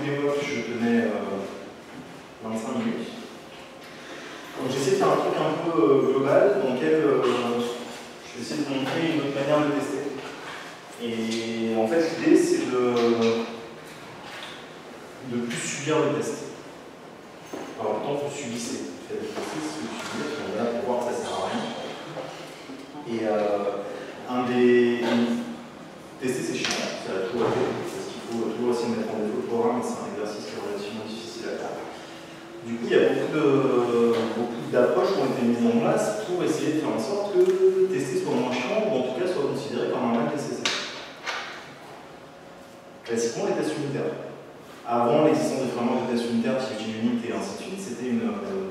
mes mocs, je tenais 25 minutes. Donc j'ai essayé de faire un truc un peu global dans lequel je vais essayer de vous montrer une autre manière de tester. Et en fait, l'idée, c'est de plus subir le test. Alors, autant vous subissez, vous faites l'exercice, vous subissez, on va là pour voir que ça sert à rien. Et tester, c'est chiant, ça va tout rater, parce qu'il faut toujours essayer de mettre en défaut le programme, et c'est un exercice qui est relativement difficile à faire. Du coup, il y a beaucoup d'approches qui ont été mises en place pour essayer de faire en sorte que tester soit moins chiant, ou en tout cas soit considéré comme un mal nécessaire. Classiquement, les tests unitaires. Avant l'existence des frameworks de tests unitaires, type unit et ainsi de suite, c'était une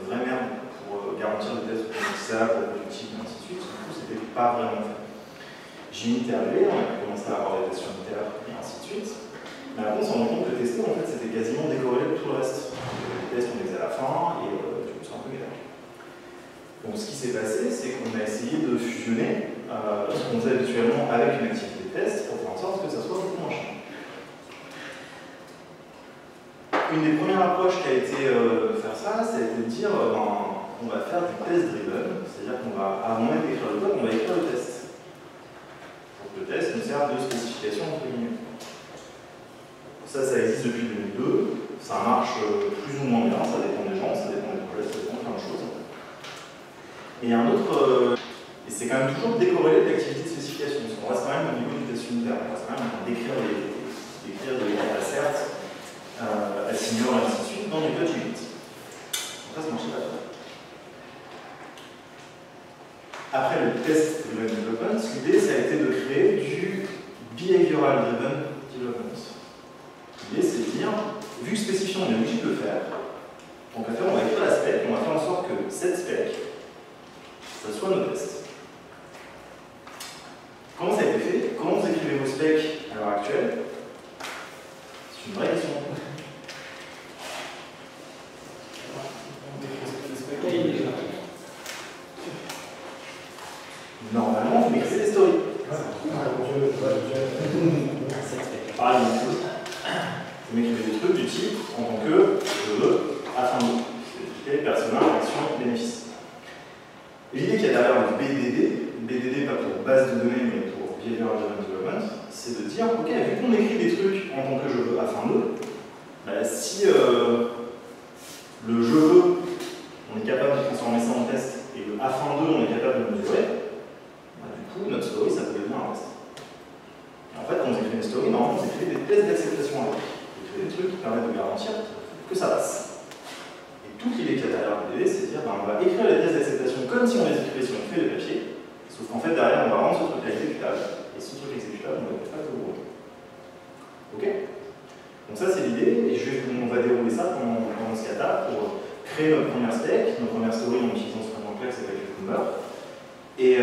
vraie merde pour garantir des tests utilisables, productifs et ainsi de suite. Du coup, c'était pas vraiment fait. Unit est arrivé, on a commencé à avoir des tests unitaires et ainsi de suite. Mais après, on s'est rendu compte que tester, en fait, c'était quasiment décorrélé de tout le reste. Les tests, on les faisait à la fin et du coup, c'est un peu galère. Donc, ce qui s'est passé, c'est qu'on a essayé de fusionner ce qu'on faisait habituellement avec une activité de test pour faire en sorte que ça soit beaucoup moins chiant. Une des premières approches qui a été de faire ça, ça a été de dire on va faire du test driven, c'est-à-dire qu'on va, avant même d'écrire le code, on va écrire le test. Donc le test nous sert de spécification entre guillemets. Ça existe depuis 2002, ça marche plus ou moins bien, ça dépend des gens, ça dépend des projets, ça dépend de plein de choses. Et un autre, et c'est quand même toujours décorrélé de l'activité de spécification, parce qu'on reste quand même au niveau du test unitaire, on reste quand même en train d'écrire des asserts, assigneur et ainsi de suite dans du code unit. Donc ça marchait pas trop. Après le test driven development, l'idée ça a été de créer du behavioral driven development. L'idée c'est de dire, vu que spécifiant on est obligé de le faire, donc on va écrire la spec, on va faire en sorte que cette spec, ça soit nos tests. Comment ça a été fait? Comment vous écrivez vos specs à l'heure actuelle? C'est une vraie question. Normalement, vous m'écrivez des stories. Pareil, vous m'écrivez des trucs du type en tant que je veux, afin de personnel, action, bénéfice. L'idée qu'il y a derrière le BDD pas pour base de données mais pour Behavioral Driven Development, c'est de dire ok, vu qu'on écrit des trucs en tant que je veux, afin de, si le je veux, on est capable de transformer ça en test, et le afin de, on est capable de le mesurer, du coup, notre story, ça peut devenir un test. Et en fait, quand vous écrivez une story, normalement, vous écrivez des tests d'acceptation avec. Vous écrivez des trucs qui permettent de garantir que ça passe. Et toute l'idée qu'il y a derrière le BDD, c'est de dire, on va écrire les tests d'acceptation comme si on les écrivait sur une feuille de papier, sauf qu'en fait, derrière, on va rendre ce truc exécutable, et ce truc exécutable, on va le faire que vous. Ok? Donc ça, c'est l'idée, et on va dérouler ça pendant ce kata pour créer notre première spec, notre première story en utilisant ce framework-là qui s'appelle Cucumber, et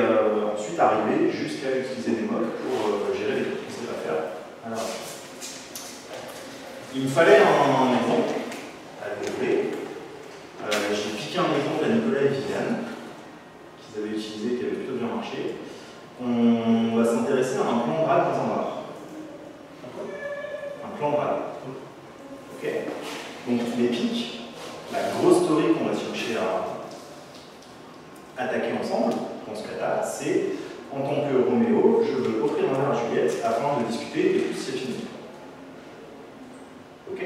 ensuite arriver jusqu'à utiliser des mocks pour gérer les trucs qu'on ne sait pas faire. Alors, il me fallait un exemple à dérouler. J'ai piqué un exemple à Nicolas et Viviane, qu'ils avaient utilisé, qui avait plutôt bien marché. On va s'intéresser à un plan de RAD dans un bar. Un plan de RAD. Ok. Donc les pics, la grosse story qu'on va chercher à attaquer ensemble, dans ce cas-là, c'est en tant que Roméo, je veux offrir un verre à Juliette afin de discuter et tout c'est fini. Ok?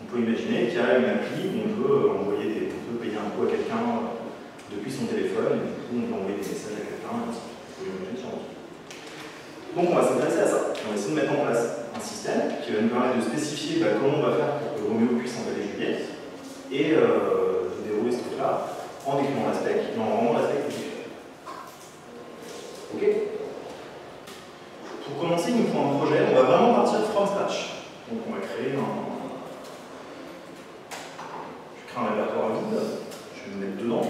On peut imaginer qu'il y a une appli où on peut payer un coup à quelqu'un depuis son téléphone, et du coup on peut envoyer des messages à quelqu'un, donc on va s'intéresser à ça. On va essayer de mettre en place un système qui va nous permettre de spécifier comment on va faire pour que Roméo puisse envoyer Juliette, et de dérouler ce truc-là en décrivant la spec, et en rendant la spec exécutable. Ok? Pour commencer, il nous faut un projet, on va vraiment partir from scratch. Donc on va créer un répertoire vide, je vais me mettre dedans.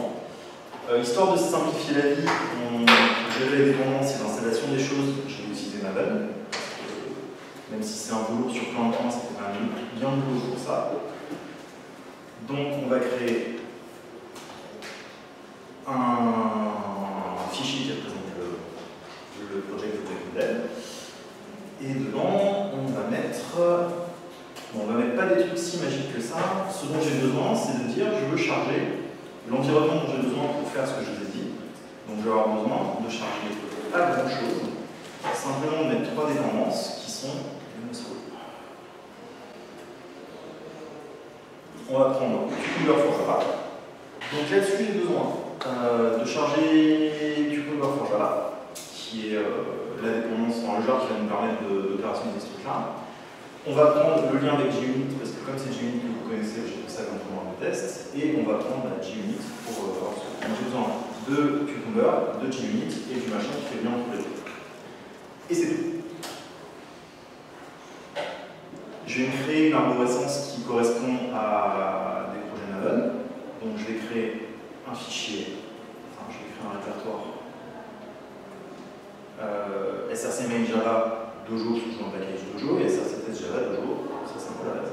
Histoire de simplifier la vie, on gérer les dépendances et l'installation des choses, je vais utiliser Maven. Même si c'est un boulot sur plein de temps, c'était quand même bien de boulot pour ça. Donc on va créer un fichier qui représente le project object model. Et dedans, on va mettre pas des trucs si magiques que ça. Ce dont j'ai besoin, c'est de dire je veux charger l'environnement dont j'ai besoin pour faire ce que je vous ai dit. Donc je vais avoir besoin de charger pas grand chose, simplement de mettre 3 dépendances qui sont on va prendre Cucumber for Java. Donc là-dessus, j'ai besoin de charger Cucumber for Java, qui est la dépendance dans le jar qui va nous permettre d'opérationnaliser ce truc-là. On va prendre le lien avec JUnit, parce que comme c'est JUnit que vous connaissez, j'ai fait ça quand on va le test, et on va prendre la JUnit pour voir ce que j'ai besoin de Cucumber, de JUnit et du machin qui fait bien entre les deux. Et c'est tout. Je vais créer une arborescence qui correspond à des projets Maven. Donc je vais créer un fichier, enfin je vais créer un répertoire src main Java Dojo qui joue un package Dojo et src test Java Dojo, ça c'est un peu la base.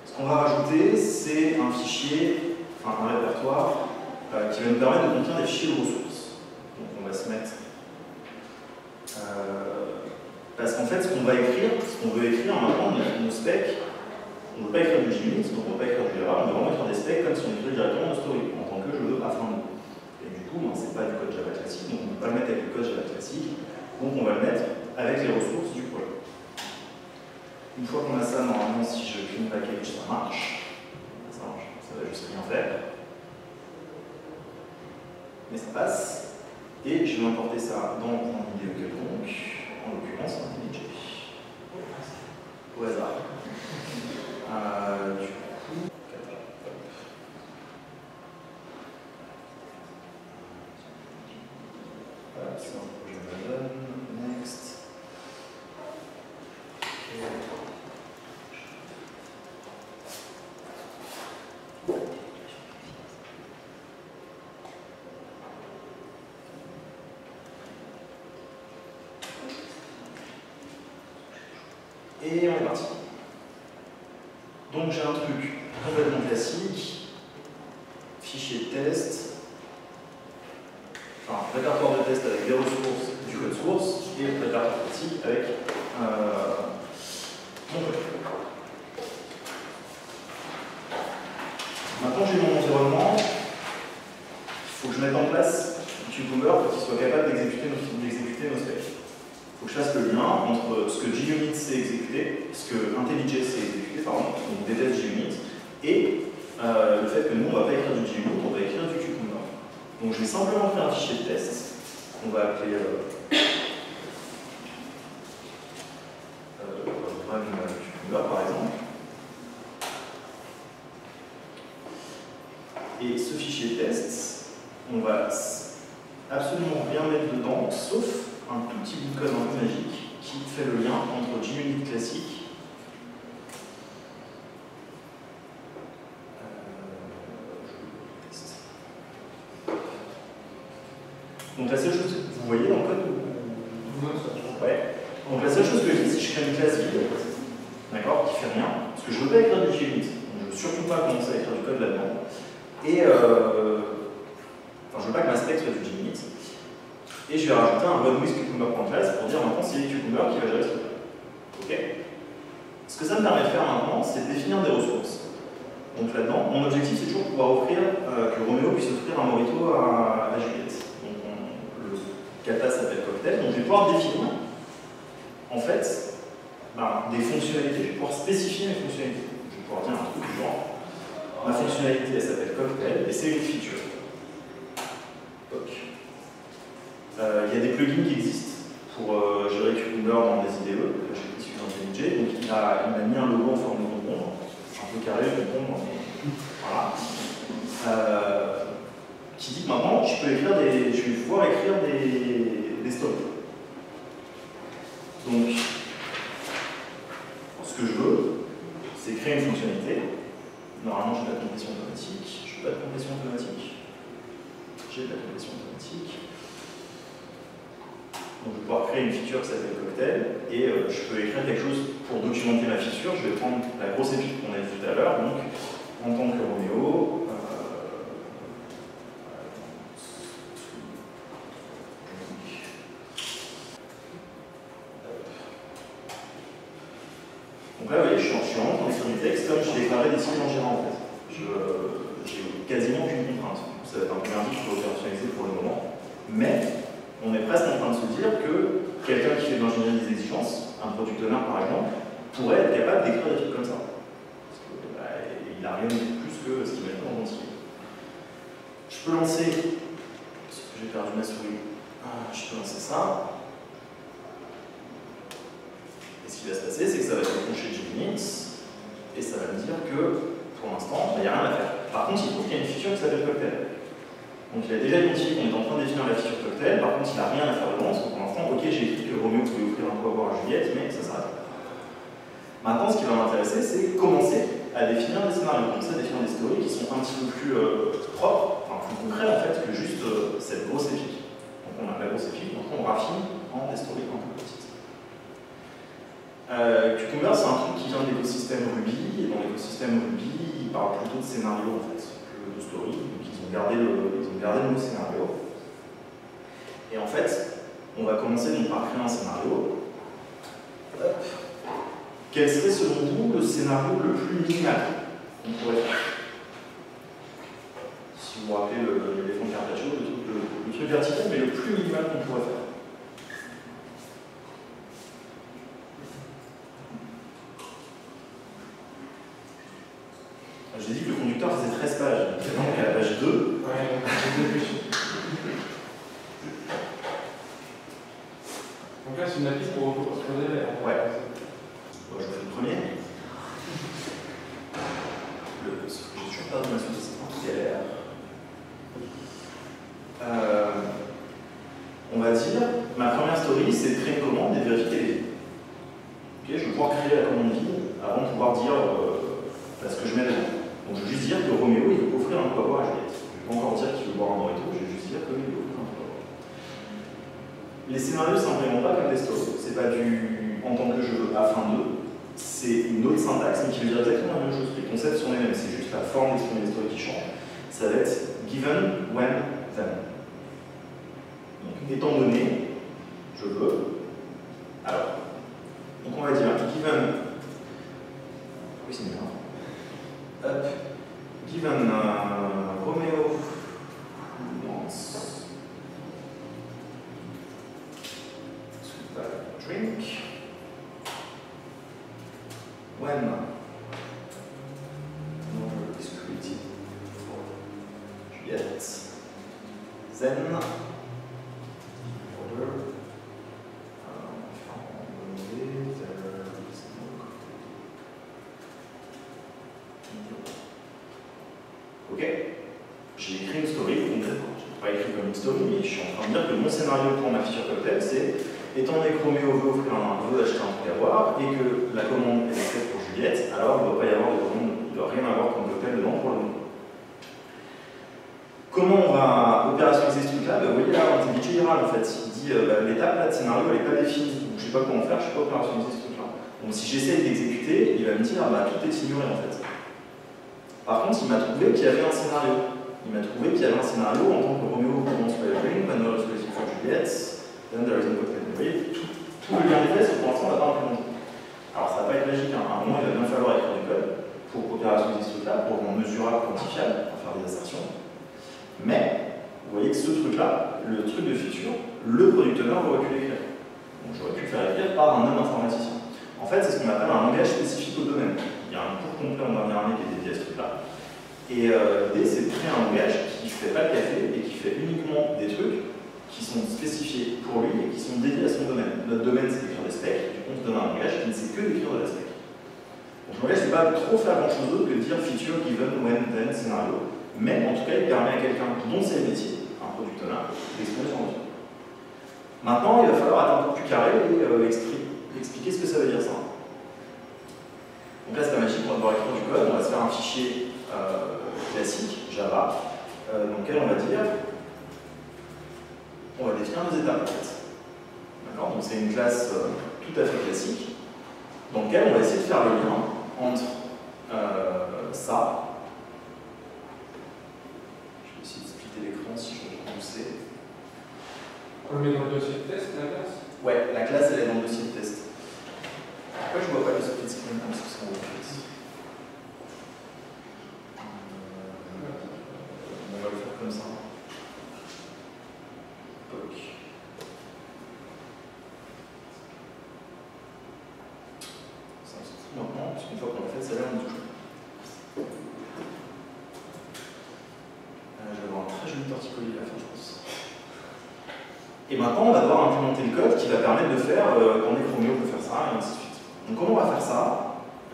Ce qu'on va rajouter, c'est un fichier, enfin un répertoire qui va nous permettre de contenir des fichiers de ressources. Donc on va se mettre parce qu'en fait, ce qu'on va écrire, ce qu'on veut écrire maintenant, nos specs, on ne veut pas écrire du JUnit, donc on ne veut pas écrire du Java, on veut vraiment écrire des specs comme si on écrivait directement nos story, en tant que je veux à fin de nous. Et du coup, ce n'est pas du code Java classique, donc on ne peut pas le mettre avec le code Java classique, donc on va le mettre avec les ressources du projet. Une fois qu'on a ça, normalement, si je clean package, ça marche, ça va juste rien faire. Mais ça passe, et je vais importer ça dans un vidéo quelconque. En l'occurrence, un TDJ. Au hasard. Du coup, c'est un projet Maven. Next. Et on est parti. Donc j'ai un truc complètement classique, fichier de test, enfin répertoire de test avec des ressources du code source et répertoire classique avec mon code. Maintenant j'ai mon environnement, il faut que je mette en place un Cucumber pour qu'il soit capable d'exécuter nos specs. Il faut que je fasse le lien entre ce que JUnit sait exécuter, ce que IntelliJ sait exécuter, pardon, donc des tests JUnit, et le fait que nous, on ne va pas écrire du JUnit, on va écrire du Cucumber. Donc je vais simplement faire un fichier de test, qu'on va appeler run Cucumber par exemple. Et ce fichier de test, on va absolument rien mettre dedans, sauf un tout petit bout de code un peu magique qui fait le lien entre JUnit classique donc la seule chose, vous voyez dans le code ouais. Donc la seule chose que je dis, c'est que je crée une classe vide, d'accord, qui fait rien, parce que je ne veux pas écrire du JUnit, donc je ne veux surtout pas commencer à écrire du code là-dedans, et enfin je veux pas que ma spec soit du JUnit. Et je vais rajouter un run with Cucumber.class pour dire maintenant c'est Cucumber qui va gérer ce truc. Ok. Ce que ça me permet de faire maintenant, c'est de définir des ressources. Donc là-dedans, mon objectif c'est toujours pouvoir offrir, que Roméo puisse offrir un Morito à Juliette. Donc le kata s'appelle cocktail, donc je vais pouvoir définir en fait des fonctionnalités, je vais pouvoir spécifier mes fonctionnalités. Je vais pouvoir dire un truc du genre, ma fonctionnalité elle s'appelle cocktail et c'est une feature. Il y a des plugins qui existent pour gérer Cucumber dans des IDE, j'ai pris celui d'IntelliJ, donc il m'a mis un logo en forme de concombre, un peu carré, concombre, voilà. Qui dit que maintenant je vais pouvoir écrire des stories. Donc, ce que je veux, c'est créer une fonctionnalité. Normalement, j'ai de la complétion automatique. Je veux pas de complétion automatique. J'ai de la complétion automatique. Donc, je vais pouvoir créer une feature qui s'appelle cocktail et je peux écrire quelque chose pour documenter ma feature. Je vais prendre la grosse épître qu'on a vue tout à l'heure. Donc, en tant que Roméo, donc là, vous voyez, je suis en train d'écrire du texte. c'est comme je déclarais des cycles en gérant en fait. J'ai quasiment aucune contrainte. Ça va être un peu merdique pour opérationnaliser pour le moment. Mais on est presque en train de se dire que quelqu'un qui fait de l'ingénierie des exigences, un product owner par exemple, pourrait être capable d'écrire des trucs comme ça. Parce que, il n'a rien de plus que ce qu'il met dans mon cycle. Je peux lancer, parce que j'ai perdu ma souris, je peux lancer ça. Et ce qui va se passer, c'est que ça va être enclenché JUnit, et ça va me dire que, pour l'instant, il n'y a rien à faire. Par contre, il trouve qu'il y a une feature qui s'appelle Cocktail. Donc il a déjà identifié qu'on est en train de définir la feature Cocktail, par contre, il n'a rien à faire dedans, parce que pour l'instant, ok, j'ai écrit que Roméo pouvait offrir un pourboire à Juliette, mais ça s'arrête là. Maintenant, ce qui va m'intéresser, c'est commencer à définir des scénarios, commencer à définir des stories qui sont un petit peu plus propres, enfin plus concrets en fait, que juste cette grosse épique. Donc on a la grosse épique, donc on raffine en des stories un peu petites. Cucumber, c'est un truc qui vient de l'écosystème Ruby, et dans l'écosystème Ruby, il parle plutôt de scénario en fait, que de story. Donc ils ont gardé le mot scénario. Et en fait, on va commencer donc par créer un scénario. Hop. Quel serait selon vous le scénario le plus minimal qu'on pourrait faire? Si vous vous rappelez l'éléphant Carpaccio, le truc vertical, mais le plus minimal qu'on pourrait faire. J'ai dit que le conducteur faisait 13 pages, maintenant on est à la page 2. Ouais, donc là, c'est une appli pour regarder l'air. Ouais. Bon, je fais le premier. J'ai toujours perdu ma souris, c'est un peu galère. On va dire, ma première story, c'est de créer une commande et de vérifier les vides. Ok, je vais pouvoir créer la commande vide avant de pouvoir dire ce que je mets dedans. Donc je vais juste dire que Roméo, il veut offrir un pourboire à Juliette. Je ne vais pas encore dire qu'il veut boire un morito, je vais juste dire que il veut offrir un pourboire. Les scénarios ne s'implémentent pas comme des stories. C'est pas du en tant que je veux afin de. C'est une autre syntaxe, mais qui veut dire exactement la même chose. Les concepts sont les mêmes, c'est juste la forme d'exprimer les stories qui change. Ça va être given, when, then. Donc, étant donné, je veux. Alors, donc on va dire given. Oui, c'est bien. Up. Given Romeo wants to have a drink. When an order is created for Juliette, then order ok, j'ai écrit une story concrètement. Je n'ai pas écrit comme une story, mais je suis en train de dire que mon scénario pour ma feature Cocktail, c'est étant donné que Roméo veut acheter un truc à boire et que la commande est faite pour Juliette, alors il ne doit pas y avoir de commande, il ne doit rien avoir comme cocktail dedans pour le moment. Comment on va opérationnaliser ce truc-là? Vous voyez là, l'intelligence générale en fait, il dit l'étape là de scénario elle n'est pas définie, donc je ne sais pas comment faire, je ne sais pas opérationnaliser ce truc-là. Donc si j'essaie d'exécuter, il va me dire tout est ignoré en fait. Par contre, il m'a trouvé qu'il y avait un scénario. Il m'a trouvé qu'il y avait un scénario en tant que Roméo commence by a drink, when there is waiting for Juliette, then there is a cocktail. Vous voyez, tout le lien des faits, pour l'instant, on n'a pas implémenté. Alors, ça ne va pas être magique, hein. À un moment, il va bien falloir écrire du code pour opérationnaliser ce truc-là, pour rendre mesurable, quantifiable, pour faire des assertions. Mais, vous voyez que ce truc-là, le truc de feature, le product owner aurait pu l'écrire. Donc, j'aurais pu le faire écrire par un homme informaticien. En fait, c'est ce qu'on appelle un langage spécifique au domaine. Il y a un cours complet en dernière année qui est dédié à ce truc-là. Et l'idée, c'est de créer un langage qui ne fait pas le café et qui fait uniquement des trucs qui sont spécifiés pour lui et qui sont dédiés à son domaine. Notre domaine, c'est d'écrire des specs, du coup, on se donne un langage qui ne sait que d'écrire de la spec. Donc, le langage, c'est pas trop faire grand-chose d'autre que de dire feature, given, when, then, scénario. Mais en tout cas, il permet à quelqu'un dont c'est le métier, un product owner, d'exprimer son métier. Maintenant, il va falloir être un peu plus carré et expliquer ce que ça veut dire ça. Donc là, c'est pas magique, on va devoir écrire du code, on va se faire un fichier classique, Java, dans lequel on va dire, on va définir nos étapes en fait. D'accord? Donc c'est une classe tout à fait classique, dans laquelle on va essayer de faire le lien entre ça. Je vais essayer de splitter l'écran si je veux pousser. On le met dans le dossier de test, la classe? Ouais, la classe elle est dans le dossier de test. Pourquoi je ne vois pas le split screen comme ça? Et maintenant, on va devoir implémenter le code qui va permettre de faire, qu'on est Roméo peut faire ça, et ainsi de suite. Donc comment on va faire ça?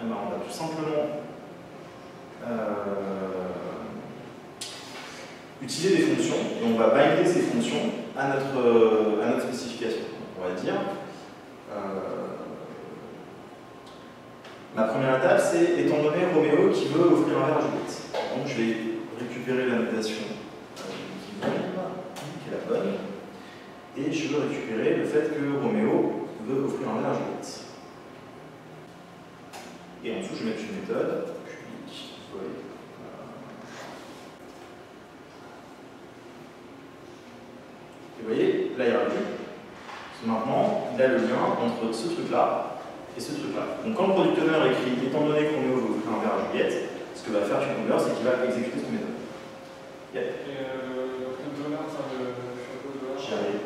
Eh ben, on va tout simplement utiliser des fonctions, et on va binder ces fonctions à notre spécification. On va dire, ma première étape, c'est, étant donné Roméo qui veut offrir un verre à Juliette. Donc je vais récupérer la notation qui est la bonne, et je veux récupérer le fait que Roméo veut offrir un verre à Juliette. Et en dessous, je vais mettre une méthode publique. Et vous voyez, là il n'y aura plus. Maintenant, il a le lien entre ce truc-là et ce truc-là. Donc quand le product owner écrit, étant donné que Roméo veut offrir un verre à Juliette, ce que va faire Cucumber, c'est qu'il va exécuter cette méthode. Yeah. Et le controller, ça le J'y arrive.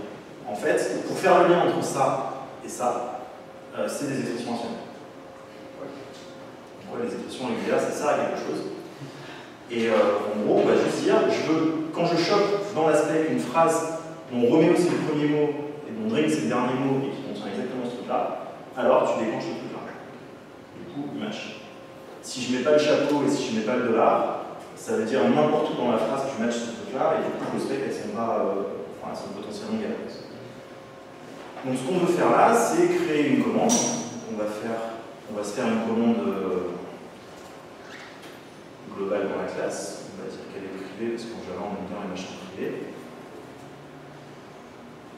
En fait, pour faire le lien entre ça et ça, c'est des expressions anciennes. Ouais, les expressions régulières, ça sert à quelque chose. Et en gros, on va juste dire, quand je chope dans l'aspect une phrase dont Roméo c'est le premier mot et dont Drink c'est le dernier mot et qui contient exactement ce truc-là, alors tu déclenches ce truc-là. Du coup, il match. Si je ne mets pas le chapeau et si je ne mets pas le dollar, ça veut dire n'importe où dans la phrase tu matches ce truc-là et du coup, le spec, elles sont potentiellement galeuses. Donc ce qu'on veut faire là, c'est créer une commande. On va se faire une commande globale dans la classe. On va dire qu'elle est privée parce qu'en Java on aime bien les machins privés.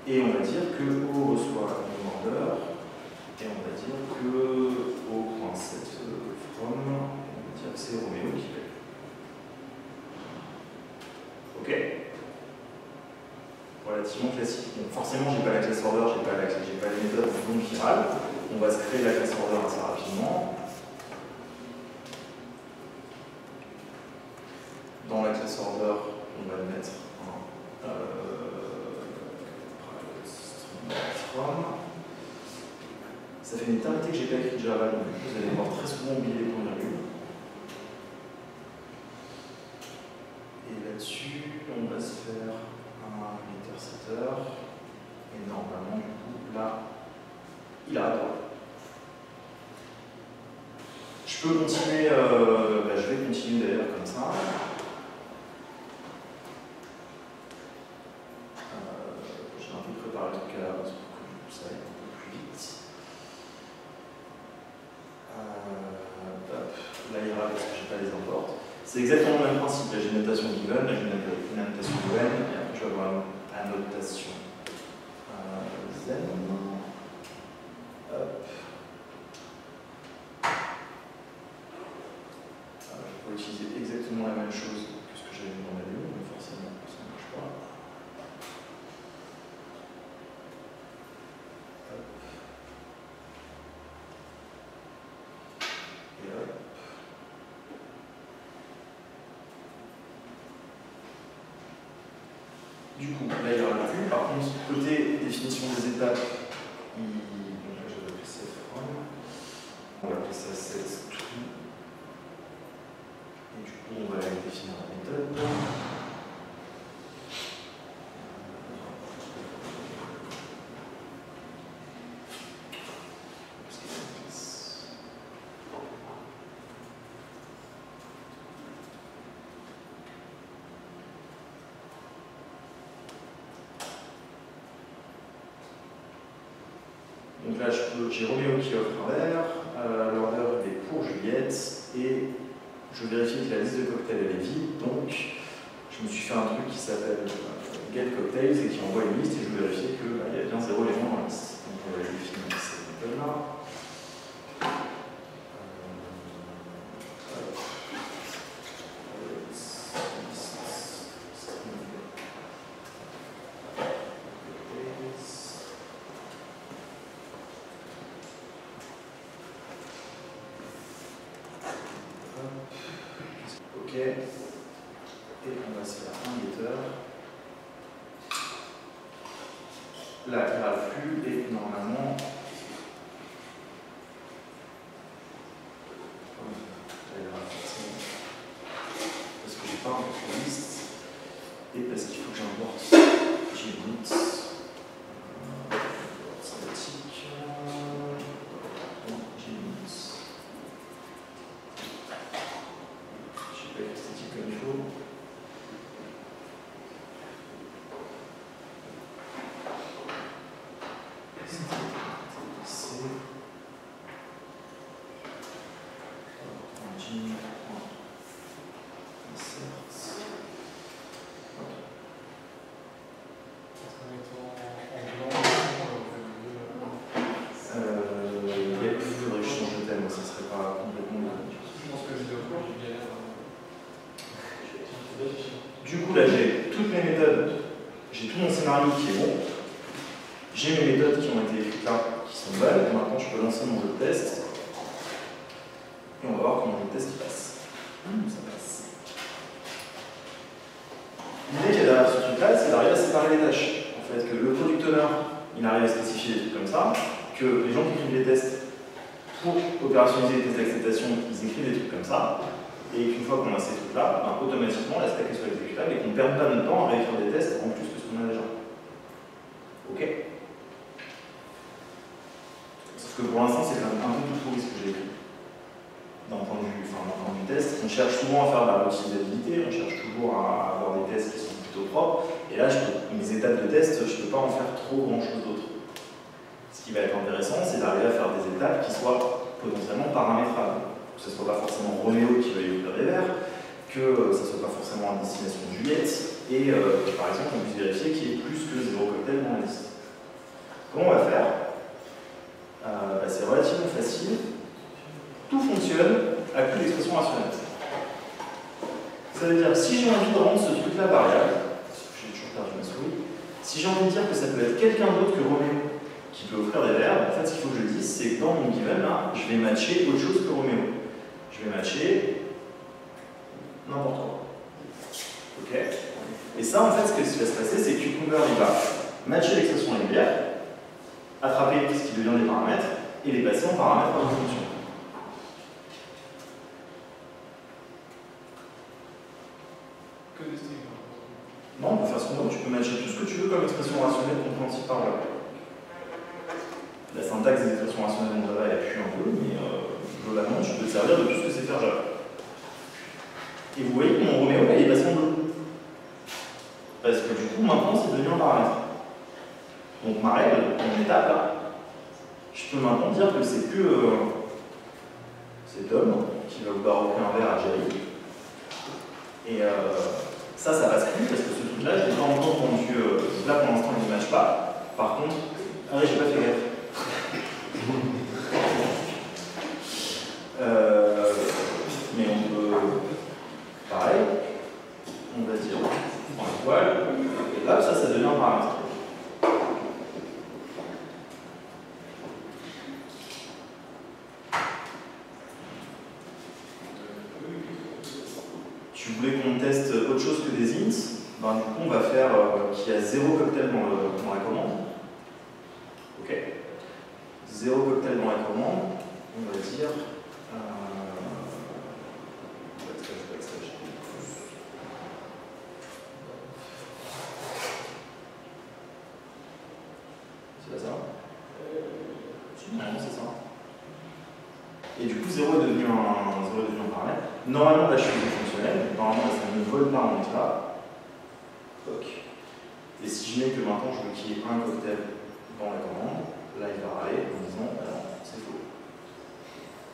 Et on va dire que O reçoit une order. Et on va dire que O.set from, on va dire que c'est Roméo qui paye. Ok? Relativement classique. Donc forcément, j'ai pas la classe order, j'ai pas les méthodes donc virales. On va se créer la classe order assez rapidement. Dans la classe order, on va mettre un from. Ça fait une éternité que j'ai pas écrit Java, donc vous allez voir très souvent oublier les points virgules. Et là-dessus, on va se faire un intercepteur. Et normalement, du coup, là, il arrête. Je peux continuer, je vais continuer d'ailleurs comme ça. J'ai un peu préparé le truc à l'avance pour que ça aille un peu plus vite. Là, il y aura parce que je n'ai pas les imports. C'est exactement le même principe. Là, j'ai une notation given, là, j'ai une annotation when, et après, je vais avoir une annotation zen. Hop. Je peux utiliser exactement la même chose que ce que j'avais mis dans la vidéo, mais forcément, ça ne marche pas. Hop. Et hop. Du coup, là il y aura le plus. Par contre, côté définition des étapes, donc là je vais appeler ça from. On va appeler ça set to. Et du coup, on va définir la méthode. Donc là, j'ai Roméo qui offre un verre, l'order est pour Juliette, et je vérifie que la liste de cocktails elle est vide, donc je me suis fait un truc qui s'appelle get cocktails et qui envoie une liste, et je veux vérifier qu'il y a bien 0 élément dans la liste. Donc on va définir cette méthode-là. Ok, et on va se faire un getter. Là, il y aura le flux, et normalement, là, il y aura forcément, parce que j'ai pas un liste, et parce qu'il faut que j'importe Gboot. là, j'ai toutes mes méthodes, j'ai tout mon scénario qui est bon, j'ai mes méthodes qui ont été écrites là, qui sont bonnes, et maintenant je peux lancer mon jeu de test, et on va voir comment le test passe. Ça passe. L'idée qu'il y a derrière ce truc-là, c'est d'arriver à séparer les tâches. En fait, que le product owner, il arrive à spécifier des trucs comme ça, que les gens qui écrivent les tests pour opérationnaliser les tests d'acceptation, ils écrivent des trucs comme ça, et qu'une fois qu'on a ces trucs-là, ben, automatiquement la stack soit exécutable et qu'on ne perde pas de temps à réécrire des tests en plus que ce qu'on a déjà. Ok? Sauf que pour l'instant, c'est quand même un peu plus pourri ce que j'ai écrit. D'un point de vue test, on cherche souvent à faire de la réutilisabilité, on cherche toujours à avoir des tests qui sont plutôt propres, et là, mes étapes de test, je ne peux pas en faire trop grand-chose d'autre. Ce qui va être intéressant, c'est d'arriver à faire des étapes qui soient potentiellement paramétrables. Que ce ne soit pas forcément Roméo qui va y ouvrir des verres, que ce ne soit pas forcément à destination de Juliette, et que par exemple on puisse vérifier qu'il y ait plus que 0 cocktail dans la liste. Comment on va faire? C'est relativement facile. Tout fonctionne à coup d'expression rationnelle. Ça veut dire, si j'ai envie de rendre ce truc-là variable, j'ai toujours perdu ma souris, si j'ai envie de dire que ça peut être quelqu'un d'autre que Roméo qui peut offrir des verbes, en fait, ce qu'il faut que je dise, c'est que dans mon given, là, je vais matcher autre chose que Roméo. Je vais matcher n'importe quoi. Ok? Et ça, en fait, ce qui va se passer, c'est que Cucumber, il va matcher l'expression régulière, attraper ce qui devient des paramètres, et les passer en paramètres de fonction. Que des strings. Non, on peut faire ce qu'on veut, tu peux matcher tout ce que tu veux comme expression rationnelle compréhensible par Java. La syntaxe des expressions rationnelles en Java, elle appuie un peu, mais globalement, tu peux te servir de tout ce que c'est faire Java. Et vous voyez que mon Roméo, là, il est passé en bleu. Parce que du coup, maintenant, c'est devenu un paramètre. Donc ma règle, mon étape, là, je peux maintenant dire que c'est plus c'est Tom qui va vous baroquer un verre à Jerry. Et ça passe plus parce que ce truc-là, je l'ai pas encore rendu. Là, pour l'instant, il ne match pas. Par contre, ah oui, j'ai pas fait gaffe. Mais on peut, pareil, on va dire en étoile, et là, ça devient un paramètre. Tu voulais qu'on teste autre chose que des ints, ben, du coup, on va faire qu'il y a 0 cocktail dans la commande. Ok. 0 cocktail dans la commande, on va dire. C'est pas ça? Non, c'est ça. Et du coup, 0 est devenu un paramètre. Normalement, là, je suis fonctionnel. Normalement, ça ne vole pas en état. Et si je mets que maintenant, je veux qu'il y ait un cocktail dans la commande, là, il va râler en disant, alors, c'est faux.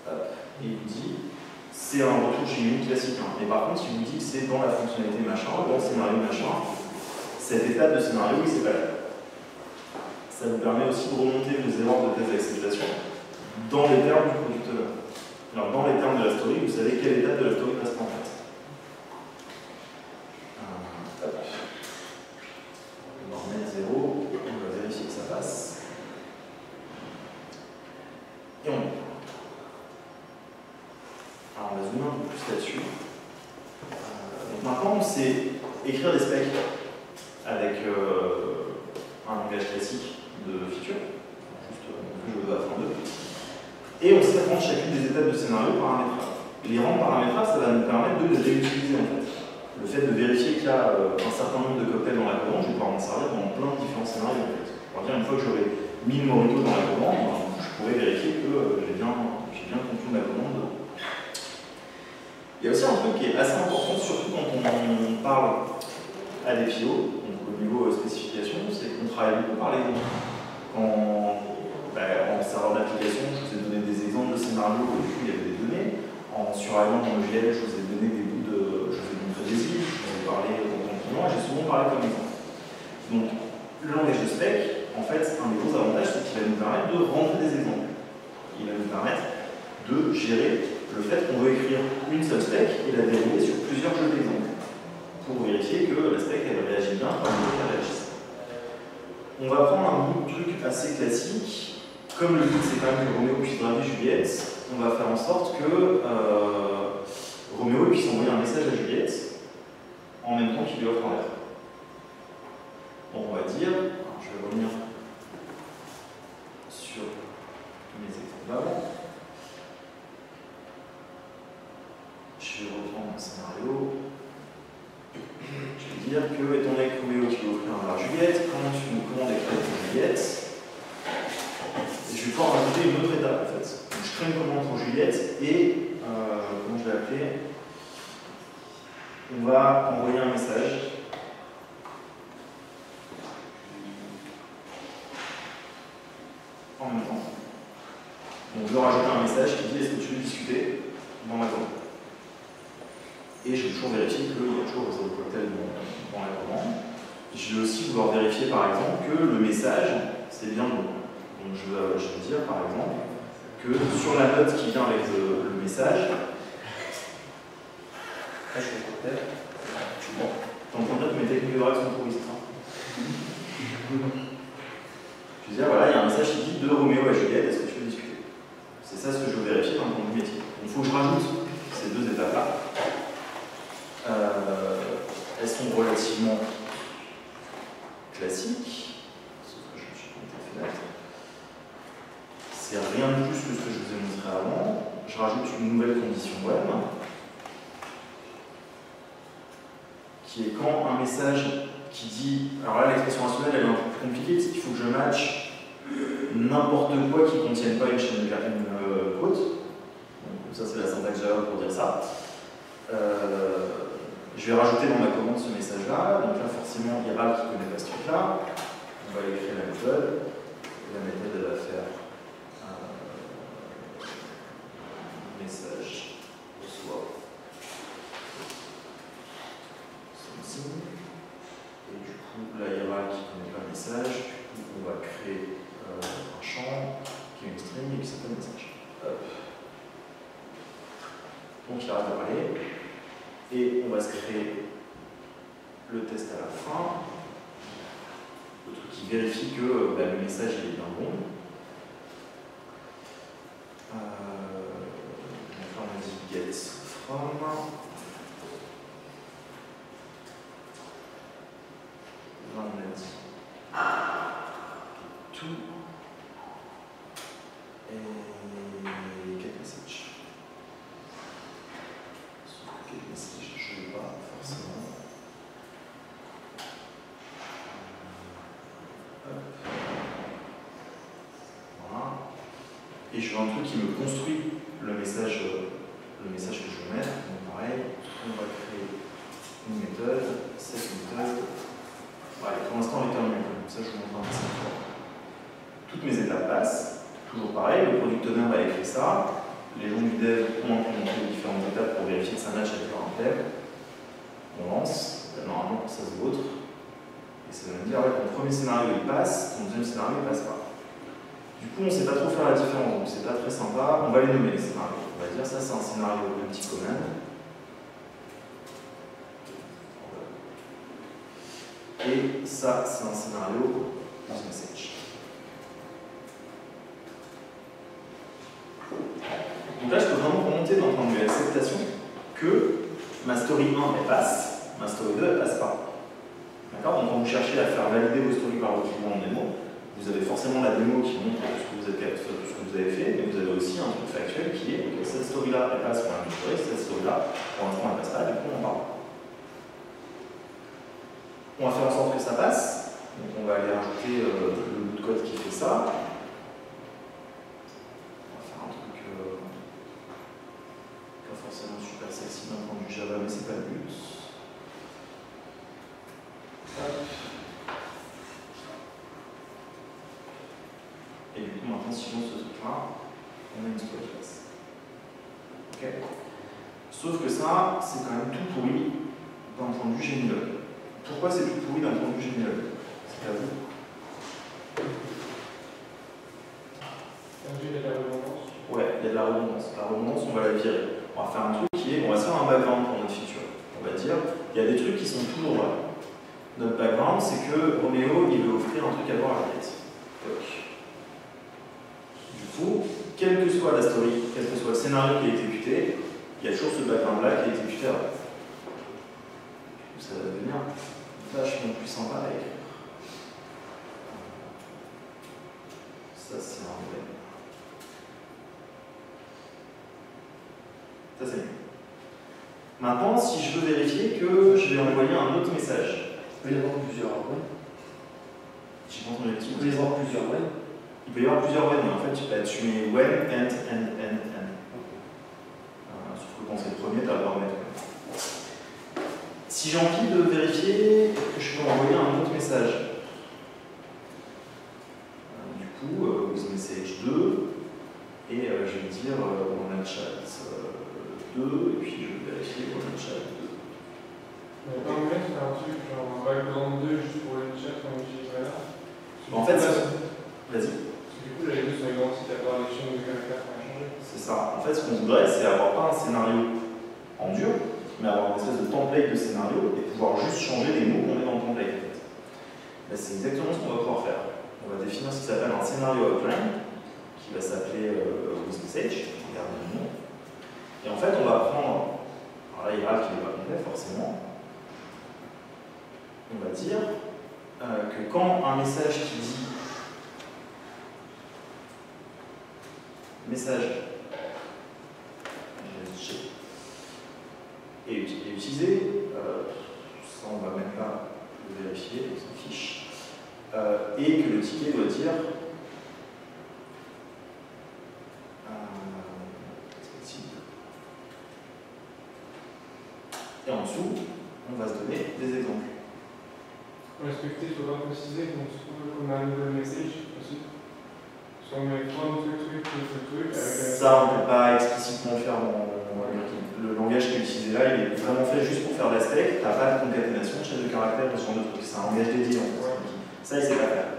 Et il vous dit, c'est un retour chez une classique. Mais par contre, il vous dit que c'est dans la fonctionnalité machin, dans le scénario machin, cette étape de scénario, il s'est pas là. Ça vous permet aussi de remonter vos erreurs de test d'acceptation dans les termes du product owner. Alors, dans les termes de la story, vous savez quelle étape de la story passe en fait. On va remettre 0, on va vérifier que ça passe. Et on est. Alors, on va zoomer un peu plus là-dessus. Donc maintenant, on sait écrire des specs avec un langage classique de feature, juste que je veux à fin 2. Et on sait rendre chacune des étapes de scénario paramétrables. Les rendre paramétrables, ça va nous permettre de les réutiliser en fait. Le fait de vérifier qu'il y a un certain nombre de cocktails dans la commande, je vais pouvoir m'en servir dans plein de différents scénarios en fait. On va dire, une fois que j'aurai mis le morito dans la commande, je pourrais vérifier que j'ai bien compris ma commande. Il y a aussi un truc qui est assez important, surtout quand on parle à des PO, donc au niveau spécification, c'est qu'on travaille beaucoup par l'exemple. En serveur d'application, je vous ai donné des exemples de scénarios où il y avait des données. En surveillant mon GL, je vous ai donné des bouts de. Je vous ai montré des îles, je vous ai parlé continuellement, j'ai souvent parlé comme exemple. Donc, le langage de spec, en fait, un des gros avantages, c'est qu'il va nous permettre de rentrer des exemples. Il va nous permettre de gérer le fait qu'on veut écrire une seule spec et la dérouler sur plusieurs jeux d'exemples. pour vérifier que la spec elle réagit bien quand elle réagisse. On va prendre un bout de truc assez classique. Comme le but c'est quand même que Roméo puisse draguer Juliette, on va faire en sorte que Roméo puisse envoyer un message à Juliette en même temps qu'il lui offre un verre. Donc on va dire, alors je vais revenir sur mes exemples d'avant. Je vais reprendre un scénario. Je vais dire que, étant donné que Roméo qui veut offrir un verre à Juliette, quand tu nous commandes des crêpes pour Juliette, je vais pouvoir rajouter une autre étape en fait. Donc, je crée une commande pour Juliette et, comment je vais l'appeler, on va envoyer un message. En même temps. Donc, je vais rajouter un message qui dit est-ce que tu veux discuter dans ma commande. Et je vais toujours vérifier qu'il y a toujours le cocktail dans la commande. Je vais aussi vouloir vérifier par exemple que le message c'est bien bon. Donc je vais dire par exemple que sur la note qui vient avec le message, bon, t'en prends dire que mes techniques de drague sont trop restreintes. Je veux dire, voilà, il y a un message qui dit de Roméo à Juliette, est-ce que tu veux discuter? C'est ça ce que je veux vérifier dans le point de métier. Donc il faut que je rajoute ces deux étapes-là. Elles sont relativement classiques, sauf que je me suis pointé fenêtre. C'est rien de plus que ce que je vous ai montré avant. Je rajoute une nouvelle condition web qui est quand un message qui dit. Alors là, l'expression rationnelle elle est un peu plus compliquée parce qu'il faut que je matche n'importe quoi qui ne contienne pas une chaîne de quote. Donc, ça, c'est la syntaxe Java pour dire ça. Je vais rajouter dans ma commande ce message-là. Donc là, forcément, il y a Ral qui ne connaît pas ce truc-là. On va écrire la méthode. La méthode, elle va faire message reçoit something. Et du coup, là, il y a Ral qui ne connaît pas le message. Du coup, on va créer un champ qui est une string et qui s'appelle message. Hop. Donc, il arrête de parler. Et on va se créer le test à la fin, le truc qui vérifie que le message est bien bon. Donc là on a dit get from. Là on a dit to et get message. Je ne vais pas forcément. Voilà. Et je veux un truc qui me construit le message que je veux mettre. Donc pareil, on va créer une méthode, cette méthode. Voilà, pour l'instant, elle est terminée. Comme ça, je vous montre un peu ça. Toutes mes étapes passent. Toujours pareil, le product owner va écrire ça. Les gens du dev ont implémenté les différentes étapes pour vérifier que ça match avec leur implément. On lance, normalement ça se vautre, et ça va me dire ouais, ton premier scénario il passe, ton deuxième scénario il passe pas. Du coup on ne sait pas trop faire la différence, donc c'est pas très sympa, on va les nommer les scénarios. On va dire ça c'est un scénario de petit command. Et ça c'est un scénario use message. Donc là je peux vraiment remonter d'un point de vue acceptation que ma story 1 elle passe, ma story 2 elle passe pas. D'accord? Donc quand vous cherchez à faire valider vos stories par votre client en démo, vous avez forcément la démo qui montre tout ce que vous avez fait, mais vous avez aussi un truc factuel qui est que cette story là elle passe pour un story, cette story là pour l'instant elle passe pas, du coup on en parle. On va faire en sorte que ça passe, donc on va aller rajouter le bout de code qui fait ça. Forcément super sexy d'un point de vue Java, mais c'est pas le but. Et du coup, maintenant, si on ce truc-là, on a une story qui passe. Ok. Sauf que ça, c'est quand même tout pourri d'un point de vue Genial. Pourquoi c'est tout pourri d'un point de vue Genial? C'est à vous. Il y a de la redondance. Ouais, il y a de la redondance. La redondance, on va la virer. On va faire un truc qui est, on va se faire un background pour notre feature. On va dire, il y a des trucs qui sont toujours vrais. Notre background, c'est que Roméo, il veut offrir un truc à voir à Juliette. Du coup, quelle que soit la story, quel que soit le scénario qui est exécuté, il y a toujours ce background-là qui est exécuté avant. Du coup, ça va devenir vachement plus sympa à écrire. Ça, c'est un problème. Ça, c'est mieux. Maintenant, si je veux vérifier que je vais envoyer un autre message. Il peut y avoir plusieurs when. J'ai pas entendu le petit. Il peut y avoir plusieurs when. Il peut y avoir plusieurs when, mais en fait, tu mets when, and. Sauf que quand c'est le premier, tu vas devoir mettre when. Si j'ai envie de vérifier que je peux envoyer un autre message, du coup, with message 2, et je vais dire on a chat 2, et puis je vais vérifier on a chat 2. Mais quand même, c'est un truc genre un background 2 juste pour le chat qu'on utiliserait là. En fait, vas-y. Du coup, là, les deux sont identiques à part les chaînes de caractères qu'on a changé. C'est ça. En fait, ce qu'on voudrait, c'est avoir pas un scénario en dur, mais avoir une espèce de template de scénario et pouvoir juste changer les mots qu'on met dans le template. En fait. Ben, c'est exactement ce qu'on va pouvoir faire. On va définir ce qui s'appelle un scénario outline, qui va s'appeler WithMessage, regarde le nom. Et en fait, on va prendre, alors là, il y a qui n'est pas complet forcément. On va dire que quand un message qui dit message est utilisé, ça on va même pas le vérifier, on s'en fiche, et que le ticket doit dire et en dessous, on va se donner des exemples. Pour respecter, il faudra préciser qu'on a un nouveau message aussi. Parce qu'on met plein de trucs. Ça, on ne peut pas explicitement faire dans le langage qui est utilisé là, il est vraiment fait juste pour faire de la stack. Tu n'as pas de concaténation de chaîne de caractères ou ce genre de trucs. C'est un langage dédié en fait. Ça, il ne sait pas faire.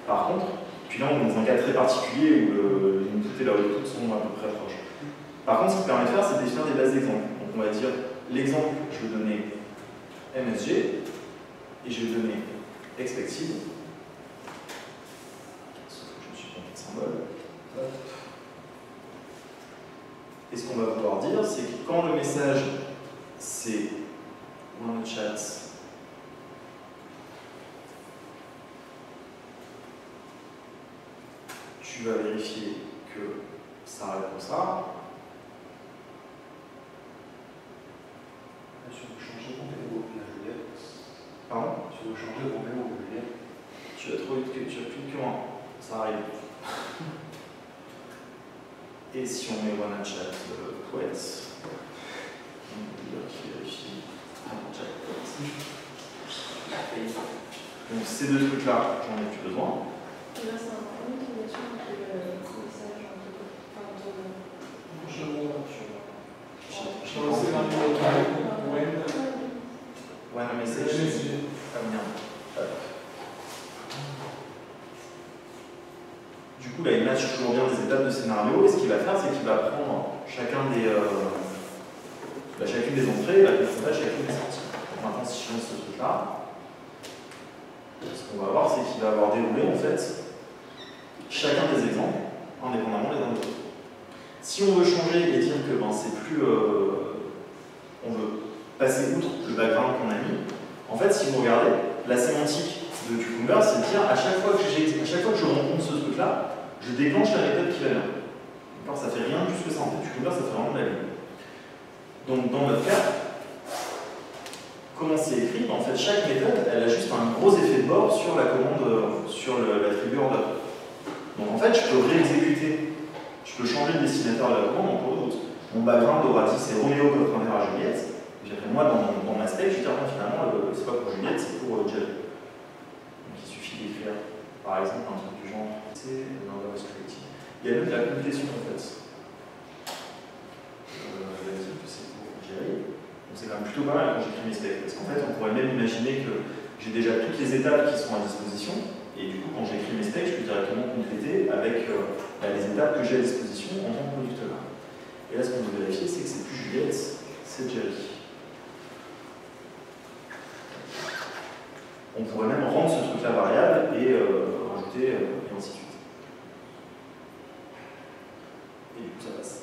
Par contre, puis là, on est dans un cas très particulier où l'input et l'output sont à peu près proches. Par contre, ce qui permet de faire, c'est de définir des bases d'exemples. Donc, on va dire l'exemple, je vais donner MSG et je vais donner expected. Sauf que je me suis trompé de symbole. Et ce qu'on va pouvoir dire, c'est que quand le message c'est OneChat tu vas vérifier que ça répond ça. Tu veux changer Roméo ou la Juliette. Pardon? Tu veux changer Roméo ou la Juliette. Tu as plus que 1. Ça arrive. Et si on met OneChat poète, on peut dire qu'il vérifie OneChat poète. Donc ces deux trucs-là, j'en ai plus besoin. Et là, c'est une utilisation entre le message entre Dans le scénario When message. Ah merde. Du coup, là, il match toujours bien des étapes de scénario, et ce qu'il va faire, c'est qu'il va prendre chacune des entrées et va confronter chacune des sorties. Donc maintenant, si je change ce truc-là, ce qu'on va voir, c'est qu'il va avoir déroulé, en fait, chacun des exemples, indépendamment les uns des autres. Si on veut changer et dire que c'est plus... on veut passer outre le background qu'on a mis, en fait, si vous regardez, la sémantique de Cucumber, c'est de dire à chaque fois que je rencontre ce truc-là, je déclenche la méthode qui va bien. D'accord, ça fait rien de plus que ça. En fait, Cucumber, ça fait vraiment de la vie. Donc, dans notre cas, comment c'est écrit? En fait, chaque méthode, elle a juste un gros effet de bord sur la commande, sur l'attribut order. Donc, en fait, je peux réexécuter, je peux changer le destinataire de la commande en cours de route. Mon background aura dit c'est Roméo comme première à Juliette. Et puis après, moi, dans ma spec, je vais dire finalement, c'est pas pour Juliette, c'est pour Jerry. Donc, il suffit d'écrire, par exemple, un truc du genre c'est l'order scripting. Il y a même la complétion en fait. C'est pour Jerry. Donc, c'est quand même plutôt pas mal quand j'écris mes specs. Parce qu'en fait, on pourrait même imaginer que j'ai déjà toutes les étapes qui sont à disposition. Et du coup, quand j'écris mes specs, je peux directement compléter avec les étapes que j'ai à disposition en tant que producteur. Et là, ce qu'on veut vérifier, c'est que c'est plus Juliette, c'est Jerry. On pourrait même rendre ce truc-là variable et rajouter et ainsi de suite. Et du coup, ça passe.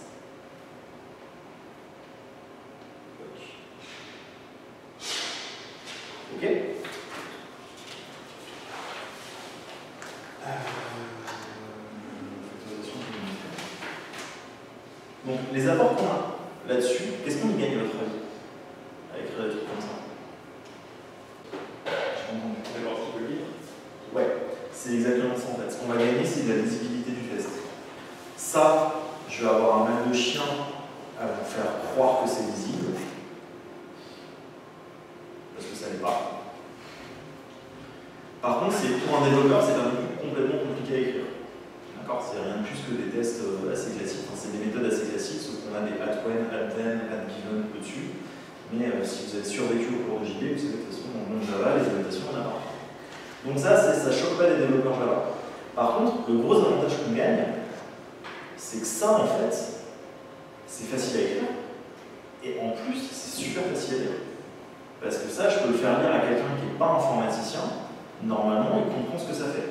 Ok. Donc, les apports qu'on a là-dessus, qu'est-ce qu'on y gagne à votre avis à écrire des trucs comme ça? Ouais, c'est exactement ça en fait. Ce qu'on va gagner, c'est de la lisibilité du test. Ça, je vais avoir un mal de chien à vous faire croire que c'est lisible, parce que ça n'est pas. Par contre, pour un développeur, c'est un truc complètement compliqué à écrire. D'accord, c'est rien de plus que des tests assez classiques. Enfin, c'est des méthodes assez classiques, sauf qu'on a des @when, @then, @given au-dessus. Mais si vous avez survécu au cours de JD, vous savez que de toute façon, dans le monde Java, les annotations, on en a pas. Donc ça choque pas les développeurs Java. Par contre, le gros avantage qu'on gagne, c'est que ça, en fait, c'est facile à écrire. Et en plus, c'est super facile à lire. Parce que ça, je peux le faire lire à quelqu'un qui n'est pas informaticien. Normalement, il comprend ce que ça fait.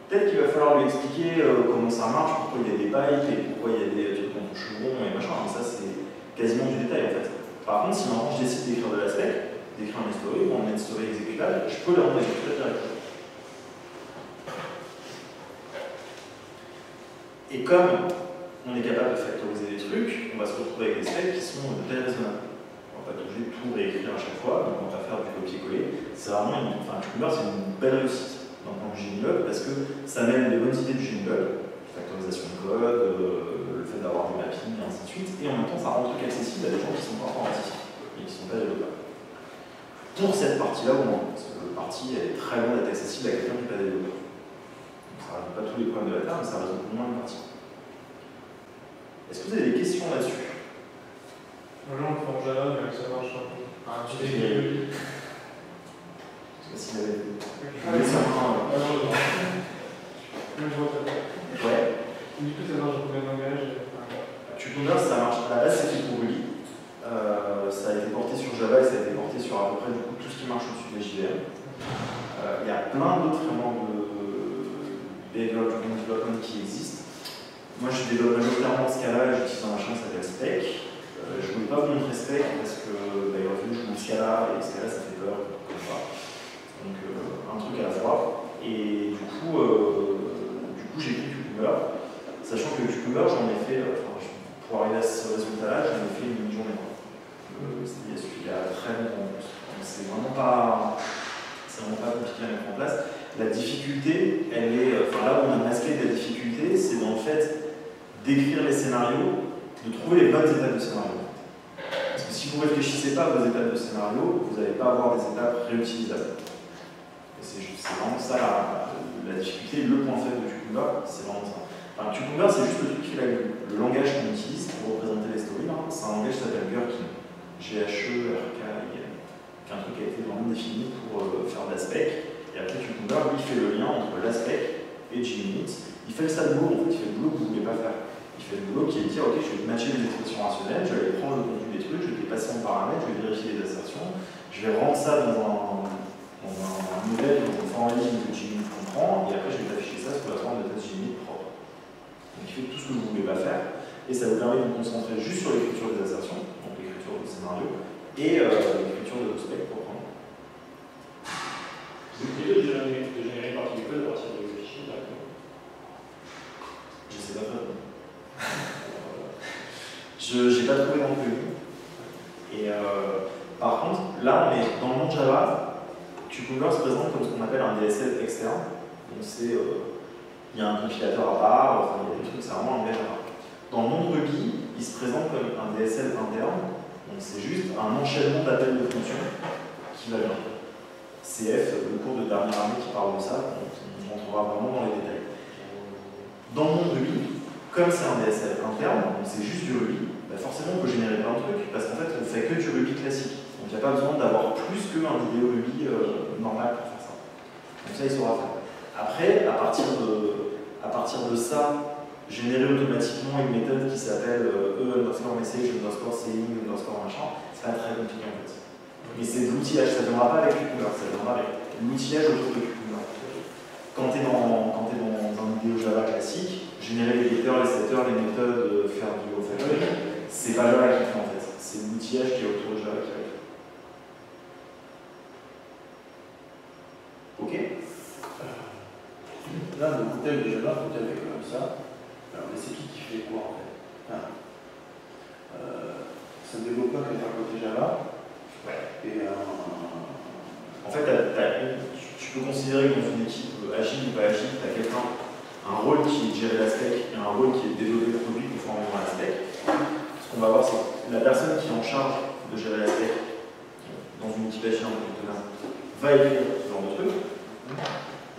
Peut-être qu'il va falloir lui expliquer comment ça marche, pourquoi il y a des pipes et pourquoi il y a des trucs qu'on touche bon et machin. Mais ça, c'est quasiment du détail en fait. Par contre, si maintenant je décide d'écrire de la spec, d'écrire un story ou un story exécutable, je peux le rendre exécutable directement. Et comme on est capable de factoriser des trucs, on va se retrouver avec des specs qui sont de taille raisonnable. On va pas être obligé de tout réécrire à chaque fois, donc on va faire du copier-coller. C'est vraiment Cucumber, c'est une belle réussite dans le JDBug parce que ça mène les bonnes idées du JDBug, factorisation de code, le fait d'avoir des mappings et ainsi de suite, et en même temps ça rend le truc accessible à des gens qui sont pas informaticiens et qui sont pas développeurs. Pour cette partie-là au moins, parce que la partie elle est très loin d'être accessible à quelqu'un qui n'est pas développeur. Donc ça ne résout pas tous les problèmes de la Terre, mais ça résout au moins une partie. Est-ce que vous avez des questions là-dessus? Moi, on le fait en Java, mais ça marche un peu. Parce que s'il avait Je vois très bien. Ouais. Du coup, ça marche dans combien de langages? Cucumber, ça marche à la base, c'est fait pour Ruby. Ça a été porté sur Java et ça a été porté sur à peu près du coup, tout ce qui marche au-dessus des JVM. Il y a plein d'autres frameworks de behavioral development qui existent. Moi, je développe majoritairement Scala, j'utilise un machin qui s'appelle Spec. Je ne voulais pas vous montrer Spec parce que il aurait fallu que je vous montre Scala et Scala ça fait peur, comme ça. Donc un truc à la fois. Et du coup j'ai pris Cucumber, sachant que Cucumber, j'en ai fait, pour arriver à ce résultat-là, j'en ai fait une demi-journée. Il y a très longtemps en plus. C'est vraiment pas compliqué à mettre en place. La difficulté, elle est, là où on a masqué de la difficulté, c'est dans le fait d'écrire les scénarios, de trouver les bonnes étapes de scénario. Parce que si vous ne réfléchissez pas à vos étapes de scénario, vous n'allez pas avoir des étapes réutilisables. Et c'est vraiment ça la difficulté, le point faible de Cucumber, c'est vraiment ça. Cucumber, c'est juste le truc qui fait la gueule. Le langage qu'on utilise pour représenter les stories, c'est un langage qui s'appelle Gherkin. G-H-E-R-K-I-N. Qui est un truc qui a été vraiment défini pour faire de la spec. Et après, Cucumber, lui, fait le lien entre la spec et JUnit. Il fait ça de boulot, en fait, il fait le boulot que vous ne voulez pas faire. Il fait le boulot qui est de dire, ok, je vais matcher les expressions rationnelles, je vais aller prendre le contenu des trucs, je vais les passer en paramètres, je vais vérifier les assertions, je vais rendre ça dans un modèle, dans un formalisme que JUnit comprend, et après je vais afficher ça sous la forme de test JUnit propre. Donc il fait tout ce que vous ne voulez pas faire, et ça vous permet de vous concentrer juste sur l'écriture des assertions, donc l'écriture du scénario, et l'écriture de spec proprement. Vous pouvez de générer une partie du code à partir de fichiers directement? Je sais pas faire. Je n'ai pas trouvé non plus. Et par contre, là on est dans le monde Java. Cucumber se présente comme ce qu'on appelle un DSL externe. Donc c'est, il y a un compilateur à part, il y a des trucs, c'est vraiment un langage à part. Dans le monde Ruby, il se présente comme un DSL interne. Donc c'est juste un enchaînement d'appels de fonctions qui va bien. CF, le cours de dernière année qui parle de ça, on rentrera vraiment dans les détails. Dans le monde Ruby, comme c'est un DSL interne, donc c'est juste du Ruby, bah forcément on peut générer plein de trucs, parce qu'en fait on fait que du Ruby classique. Donc il n'y a pas besoin d'avoir plus qu'un vidéo Ruby normal pour faire ça. Donc ça il saura faire. Après, à partir de ça, générer automatiquement une méthode qui s'appelle e_message_saying_machin, c'est pas très compliqué en fait. Mais c'est de l'outillage, ça ne viendra pas avec Cucumber, ça viendra avec l'outillage autour de Cucumber. Quand tu es dans un vidéo Java classique, générer les vecteurs, les setters, les méthodes, faire du refactoring, c'est pas Java qui fait en fait, c'est l'outillage qui est autour de Java qui fait. Ok. Là, le modèle de Java, peut-être avec comme ça. Alors, mais c'est qui fait quoi en fait? C'est un développeur qui est à côté Java. Ouais. Et en fait, tu peux considérer que dans une équipe agile ou pas agile, tu as quelqu'un, un rôle qui est de gérer la spec et un rôle qui est de développer le produit conformément à la spec. Ce qu'on va voir, c'est que la personne qui est en charge de gérer la spec dans une équipe agile en conteneur va écrire ce genre de truc.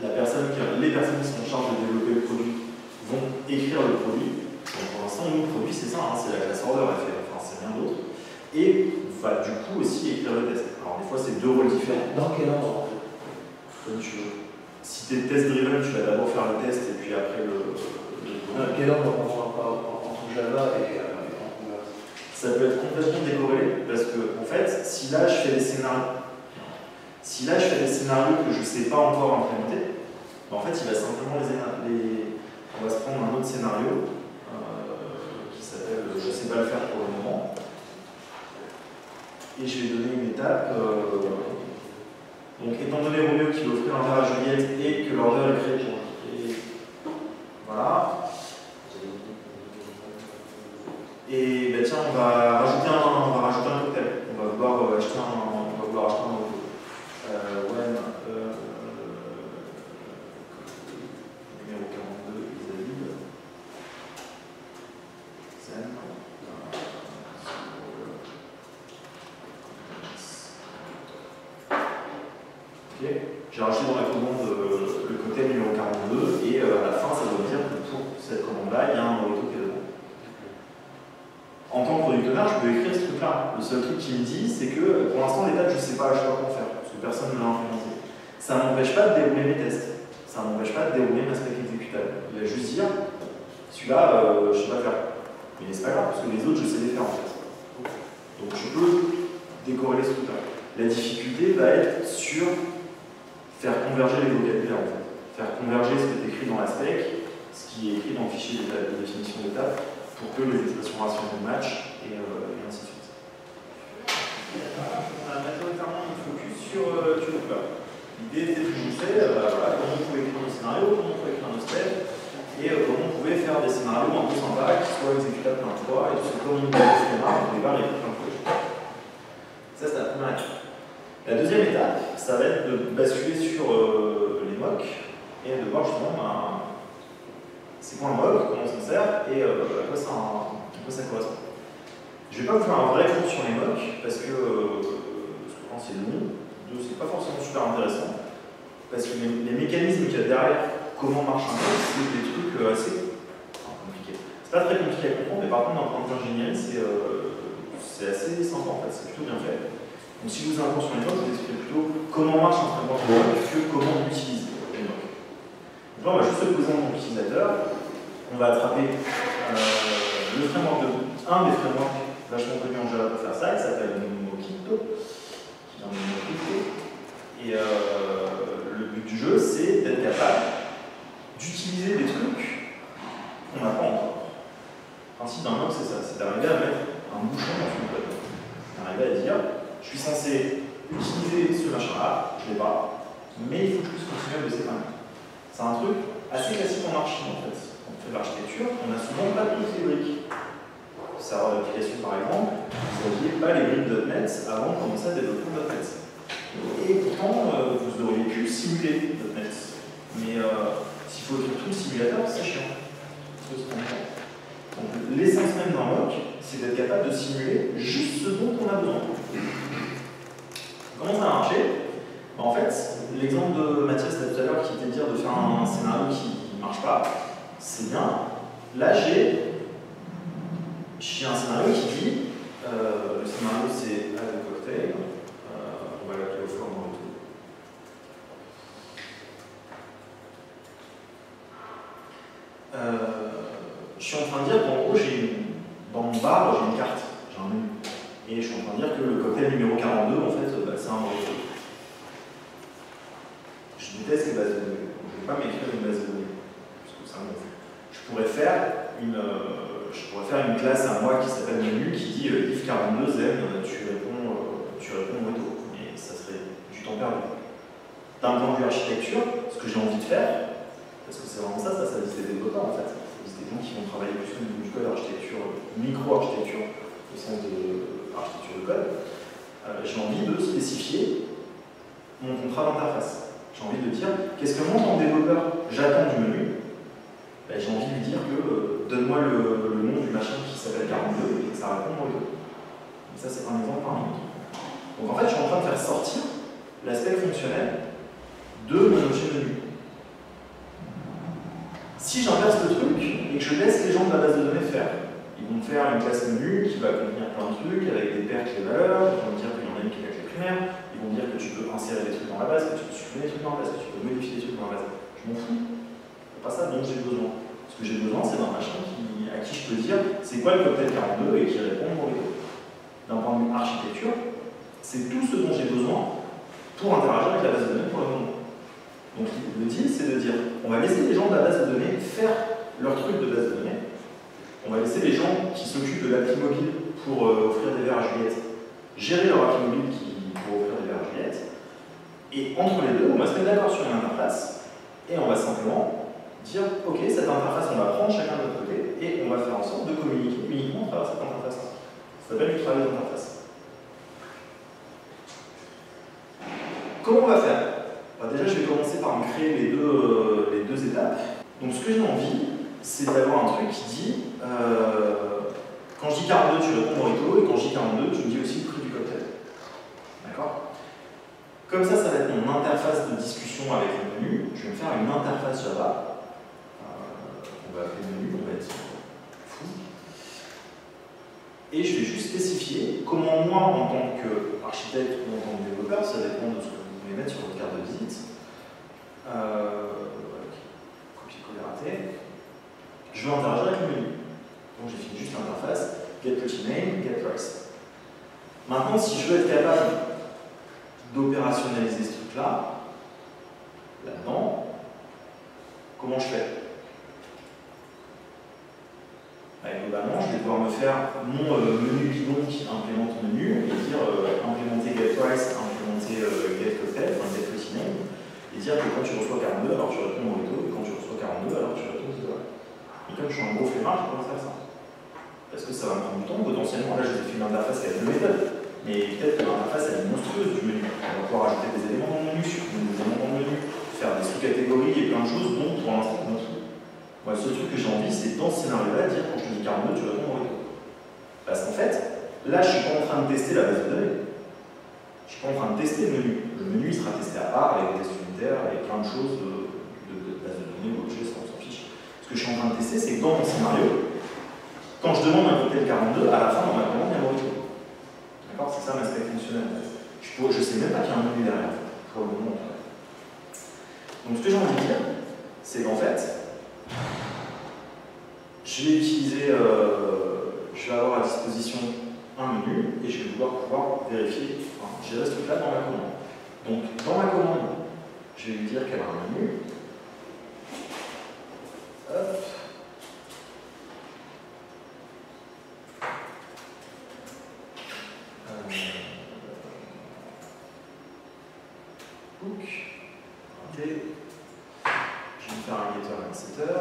Les personnes qui sont en charge de développer le produit vont écrire le produit. Donc pour l'instant, nous, le produit, c'est ça, hein, c'est la classe order, c'est rien d'autre. Et va du coup aussi écrire le test. Alors des fois, c'est deux rôles différents. dans quel ordre? Comme tu veux. Si tu es test driven, tu vas d'abord faire le test et puis après le Quel ordre entre Java et Angular? Ça peut être complètement décorrélé parce que, en fait, si là je fais des scénarios que je ne sais pas encore implémenter, ben, en fait, il va simplement on va se prendre un autre scénario qui s'appelle je ne sais pas le faire pour le moment. Et je vais donner une étape. Donc, étant donné Romeo qui veut offrir un verre à Juliette et que l'order est créé pour. Voilà. Et ben, tiens, on va rajouter un cocktail. On va vouloir acheter un logo. When numéro 42, Isabelle. Zen. Ok. J'ai rajouté dans la commande le cocktail numéro 42 et à la fin, ça doit dire que pour cette commande-là, il y a un Morito qui est dedans. En tant que product owner, je peux écrire ce truc-là. Le seul truc qui me dit, c'est que pour l'instant, l'étape, je ne sais pas comment faire, parce que personne ne l'a implémenté. Ça ne m'empêche pas de dérouler mes tests. Ça ne m'empêche pas de dérouler ma spec exécutable. Il va juste dire, celui-là, je ne sais pas faire. Mais c'est pas grave, parce que les autres, je sais les faire en fait. Donc je peux décorréler ce truc-là. La difficulté va être sur faire converger les vocabulaires en fait. Faire converger ce qui est écrit dans la spec, ce qui est écrit dans le fichier de définition d'étape, pour que les expressions rationnelles matchent et ainsi de suite. On a majoritairement un focus sur Cucumber. L'idée était de vous montrer comment on pouvait écrire un scénario, comment on pouvait écrire un step, et comment on pouvait faire des scénarios un peu sympas qui soient exécutables plein de fois, et tout ce comme une schéma, on pouvait pas l'écrire plein de fois. Ça, c'est la première étape. La deuxième étape, ça va être de basculer sur les mocks et de voir justement c'est quoi un mock, comment on s'en sert et à quoi ça correspond. Je ne vais pas vous faire un vrai cours sur les mocks parce que c'est long, c'est pas forcément super intéressant parce que les mécanismes qu'il y a derrière, comment marche un mock, c'est des trucs assez compliqués. C'est pas très compliqué à comprendre, mais par contre, d'un point de vue ingénierie, c'est assez sympa en fait, c'est plutôt bien fait. Donc si je vous ai un cours sur les mocks, je vous explique plutôt comment marche un framework de mock que comment on utilise les mocks. Donc là, on va juste se poser en tant qu'utilisateur. On va attraper le framework un des frameworks vachement connus en Java pour faire ça, il s'appelle Mockito. Et le but du jeu, c'est d'être capable d'utiliser des trucs qu'on n'a pas encore. Le principe d'un mock, c'est ça, c'est d'arriver à mettre un bouchon dans son code. D'arriver à dire, je suis censé utiliser ce machin-là, je ne l'ai pas, mais il faut que je puisse continuer à bosser quand même. C'est un truc assez classique en archi en fait. Quand on fait de l'architecture, on n'a souvent pas toutes les briques. Serveur d'application par exemple, vous n'aviez pas les briques .NET avant de commencer à développer .NET. Et pourtant, vous auriez pu simuler .NET. Mais s'il faut écrire tout le simulateur, c'est chiant. Donc l'essence même d'un mock, c'est d'être capable de simuler juste ce dont on a besoin. Comment ça a marché? En fait, l'exemple de Mathias tout à l'heure qui était de dire de faire un scénario qui ne marche pas, c'est bien. Là, j'ai un scénario qui dit, le scénario c'est add a cocktail, on va l'appeler au forme dans le tout. Je suis en train de dire qu'en gros, dans mon bar, j'ai une carte, j'ai un menu. Et je suis en train de dire que le cocktail numéro 42, en fait, c'est un Morito. pourrais faire une classe à moi qui s'appelle menu qui dit if42 zen, tu réponds moto. Mais ça serait du temps perdu. D'un point de vue architecture, ce que j'ai envie de faire, parce que c'est vraiment ça vise des développeurs en fait. Ça vise des gens qui vont travailler plus au niveau du code architecture, micro-architecture, au sens de architecture de code. J'ai envie de spécifier mon contrat d'interface. J'ai envie de dire, qu'est-ce que moi, en tant que développeur, j'attends du menu? Ben, j'ai envie de lui dire que donne-moi le nom du machin qui s'appelle 42 et que ça répond au deux. Et ça, c'est un exemple parmi d'autres. Donc en fait, je suis en train de faire sortir l'aspect fonctionnel de mon objet menu. Si j'inverse le truc et que je laisse les gens de la base de données faire, ils vont me faire une classe menu qui va contenir plein de trucs avec des paires clés-valeurs, ils vont me dire qu'il y en a une qui est la clé primaire, ils vont me dire que tu peux insérer des trucs dans la base, que tu peux supprimer des trucs dans la base, que tu peux modifier des trucs dans la base. Je m'en fous. C'est pas ça dont j'ai besoin. Ce que j'ai besoin, c'est d'un machin à qui je peux dire c'est quoi le cocktail 42 et qui répond au réseau. D'un point de vue architecture, c'est tout ce dont j'ai besoin pour interagir avec la base de données pour le moment. Donc le deal, c'est de dire on va laisser les gens de la base de données faire leur truc de base de données. On va laisser les gens qui s'occupent de l'appli mobile pour offrir des verres à Juliette gérer leur appli mobile pour offrir des verres à Juliette. Et entre les deux, on va se mettre d'accord sur une interface et on va simplement dire ok, cette interface, on va prendre chacun de notre côté et on va faire en sorte de communiquer uniquement à travers cette interface. Ça s'appelle du travail d'interface. Comment on va faire? Déjà, je vais commencer par me créer les deux étapes. Donc, ce que j'ai envie, c'est d'avoir un truc qui dit quand je dis 42, tu réponds Morito, et quand je dis 42, tu me dis aussi le prix du cocktail. D'accord? Comme ça va être mon interface de discussion avec le menu. Je vais me faire une interface Java. On va appeler menu, on va être fou. Et je vais juste spécifier comment moi, en tant qu'architecte ou en tant que développeur, ça dépend de ce que vous voulez mettre sur votre carte de visite. Copier-coller raté. Je vais interagir avec le menu. Donc j'ai fini juste l'interface, get petit name, get price. Maintenant, si je veux être capable d'opérationnaliser ce truc-là, là-dedans, comment je fais? Globalement, je vais devoir me faire mon menu bidon qui implémente le menu et dire implémenter get price, implémenter get cocktail, enfin get petit name, et dire que quand tu reçois 42, alors tu réponds Morito, et quand tu reçois 42, alors tu réponds Zero. Et comme je suis un gros flemmard, je peux faire ça. Parce que ça va me prendre du temps, potentiellement, là je vous ai fait une interface avec deux méthodes, mais peut-être que l'interface elle est monstrueuse du menu. On va pouvoir ajouter des éléments dans le menu, supprimer des éléments dans le menu, faire des sous-catégories et plein de choses, dont pour l'instant, on a tout. Moi, le seul truc que j'ai envie, c'est dans ce scénario-là, dire quand je te dis 42, tu réponds Morito. Parce qu'en fait, là je suis pas en train de tester la base de données. Je suis pas en train de tester le menu. Le menu il sera testé à part, avec des tests unitaires, avec plein de choses de base de données ou objets, on s'en fiche. Ce que je suis en train de tester, c'est que dans mon scénario, quand je demande un cocktail 42, à la fin, dans ma commande, il y a Morito. D'accord? C'est ça l'aspect fonctionnel. Je sais même pas qu'il y a un menu derrière, pour le moment. Donc ce que j'ai envie de dire, c'est qu'en fait, je vais utiliser, je vais avoir à disposition un menu et je vais pouvoir vérifier, gérer ce truc-là dans ma commande. Donc dans ma commande, je vais lui dire qu'elle a un menu. Hop. Hook. Ok. Je vais me faire un getter et un setter.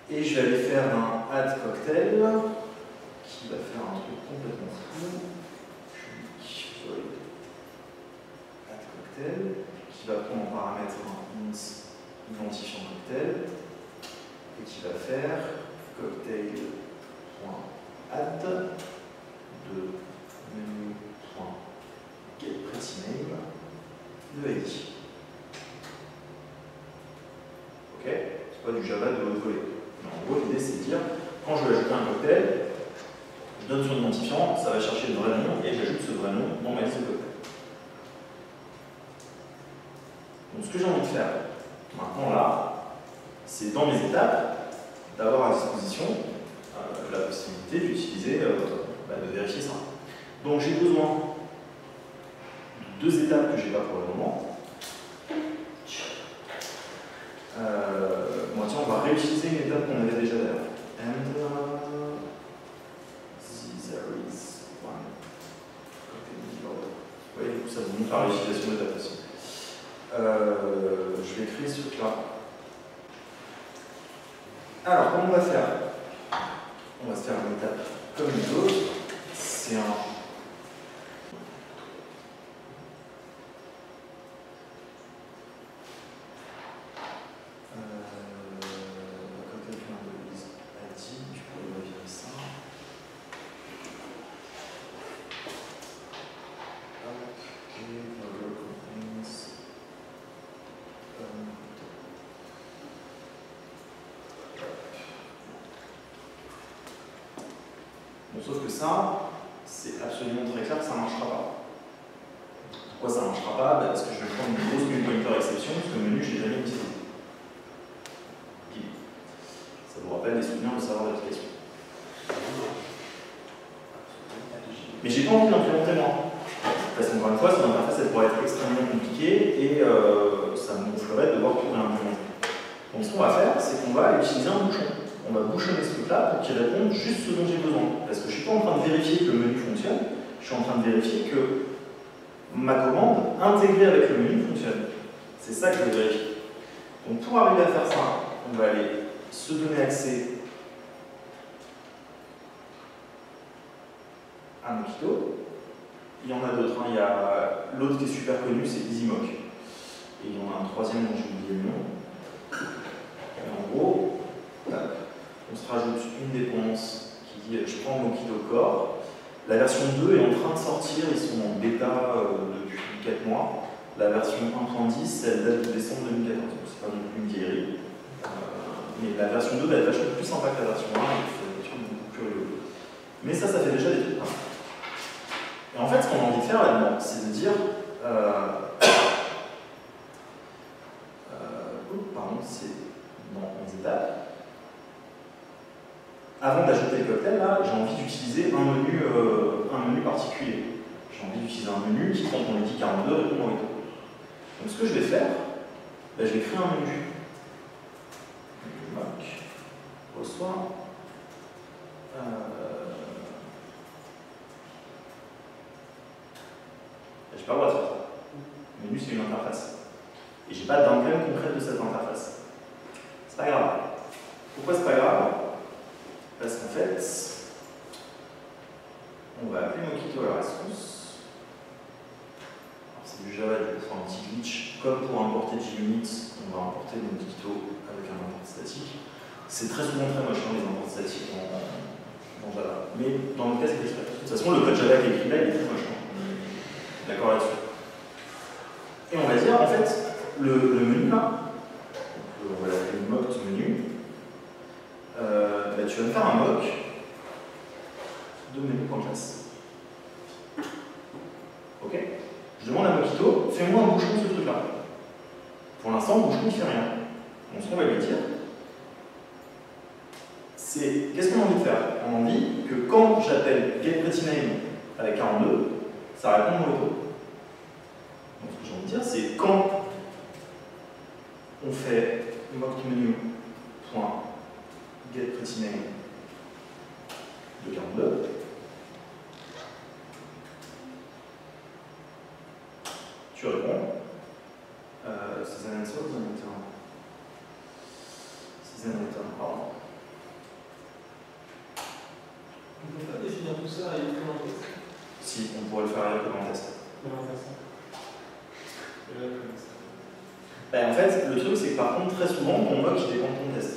Et je vais aller faire un add cocktail qui va faire un truc complètement fou. Add cocktail qui va prendre en paramètre un int identifiant cocktail et qui va faire cocktail.add de menu.getPrettyName de ID. Ok? C'est pas du Java de haute volée. En gros, l'idée c'est de dire, quand je vais ajouter un cocktail, je donne son identifiant, ça va chercher le vrai nom et j'ajoute ce vrai nom dans ma liste de cocktails. Donc ce que j'ai envie de faire maintenant là, c'est dans mes étapes, d'avoir à disposition la possibilité d'utiliser, de vérifier ça. Donc j'ai besoin de deux étapes que je n'ai pas pour le moment. tiens, on va réutiliser une étape qu'on avait déjà d'ailleurs. And there is one. Oui, du coup, ça vous montre la réutilisation d'étape aussi. Je vais créer ce truc-là. Alors, comment on va faire? On va se faire une étape comme une autre. C'est un. Quand quelqu'un a dit, tu pourrais vérifier ça. Bon, sauf que ça, c'est absolument très clair que ça ne marchera pas. Pourquoi ça ne marchera pas? Parce que je vais prendre une grosse menu pointer exception, parce que le menu, je ne l'ai jamais utilisé. Ça vous rappelle des souvenirs de savoir d'application. Mais j'ai pas envie d'implémenter moi. Parce qu'encore une fois, cette interface elle pourrait être extrêmement compliquée et ça me gonflerait de devoir tout réimplémenter. Donc ce qu'on va faire, c'est qu'on va utiliser un bouchon. On va bouchonner ce truc-là pour qu'il réponde juste ce dont j'ai besoin. Parce que je ne suis pas en train de vérifier que le menu fonctionne, je suis en train de vérifier que ma commande intégrée avec le menu fonctionne. C'est ça que je vais vérifier. Donc pour arriver à faire ça, on va aller se donner accès à Mockito. Il y en a d'autres, hein. Il y a l'autre qui est super connu, c'est EasyMock. Et il y en a un troisième dont j'ai oublié le nom. Et en gros, on se rajoute une dépendance qui dit je prends Mockito Core. La version 2 est en train de sortir, ils sont en bêta depuis 4 mois. La version 1.10, elle date de décembre 2014, donc c'est pas non plus une vieillerie. Mais la version 2 va être vachement plus sympa que la version 1, et c'est des trucs beaucoup plus rigolos. Mais ça fait déjà des trucs. Et en fait, ce qu'on a envie de faire là-dedans, c'est de dire. Pardon, c'est dans 11 étapes. Avant d'ajouter le cocktail, là, j'ai envie d'utiliser un menu particulier. J'ai envie d'utiliser un menu qui, quand on lui dit 42, répond en rito. Donc ce que je vais faire, je vais créer un menu. Mock reçoit. Je n'ai pas le droit de faire ça. Le menu, c'est une interface. Et je n'ai pas d'emblème concrète de cette interface. C'est pas grave. Pourquoi c'est pas grave? Parce qu'en fait, on va appeler Mockito à la response. C'est du Java, du coup, pour un petit glitch. Comme pour importer JUnit, on va importer Mockito avec un import statique. C'est très souvent très moche, les imports statiques dans Java. Mais dans le cas, c'est exprès. De toute façon, le code Java qui est écrit là, il est très moche. D'accord là-dessus. Et on va dire, en fait, le menu là, on va l'appeler mock menu, tu vas me faire un mock de menu.class. Ok? Je demande à Mockito, fais-moi un bouchon de ce truc-là. Pour l'instant, le bouchon ne fait rien. Donc ce qu'on va lui dire, c'est qu'est-ce qu'on a envie de faire? On a envie que quand j'appelle getPrettyName avec 42, ça répond au rito. Donc ce que j'ai envie de dire, c'est quand on fait mockMenu.getPrettyName de 42, tu réponds c'est un answer ou un return? C'est un return, pardon. On ne peut pas définir tout ça et écrire un test. Si, on pourrait le faire avec un test. En fait, le truc, c'est que par contre, très souvent, ton mock il dépend de ton test.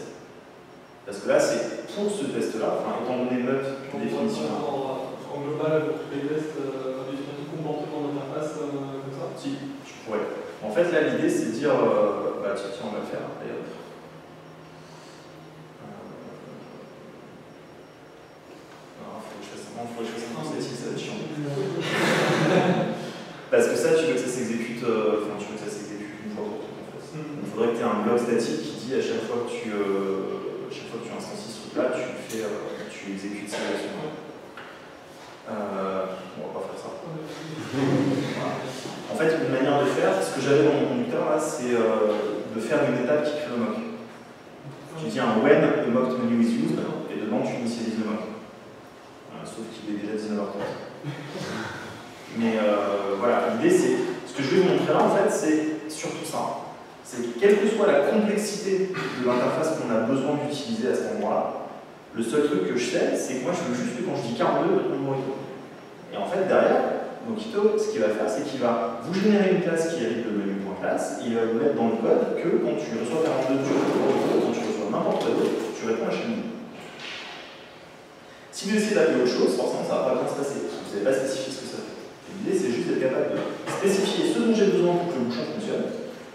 Parce que là, c'est pour ce test-là, enfin, étant donné notre définition. En global, pour tous les tests, définir tout comportement d'interface comme ça? Si, tu pourrais. En fait, là, l'idée, c'est de dire tiens, on va le faire. Et hop. Faut que je fasse un ça va être chiant. Parce que ça, tu veux que ça s'exécute, une fois pour toutes, en fait. Il faudrait que tu aies un bloc statique qui dit à chaque fois que tu instancies ce truc-là, tu exécutes ça là-dessus. On va pas faire ça. Voilà. En fait, une manière de faire, ce que j'avais dans mon conducteur là, c'est de faire une étape qui crée le mock. Tu dis un when the mocked menu is used, et dedans tu initialises le mock. Sauf qu'il est déjà 19h30. Mais voilà, l'idée c'est, ce que je vais vous montrer là en fait, c'est surtout ça. C'est que quelle que soit la complexité de l'interface qu'on a besoin d'utiliser à ce moment-là, le seul truc que je sais, c'est que moi je veux juste que quand je dis 42, répondre Morito. Et en fait derrière, Mockito, ce qu'il va faire, c'est qu'il va vous générer une classe qui hérite de menu.class, et il va vous mettre dans le code que quand tu reçois 42, tu réponds Morito, quand tu reçois n'importe quoi d'autre, tu réponds à chaîne. Si vous essayez d'appeler autre chose, forcément ça ne va pas bien se passer, parce que vous n'avez pas spécifié ce que ça fait. L'idée c'est juste d'être capable de spécifier ce dont j'ai besoin pour que le bouchon fonctionne,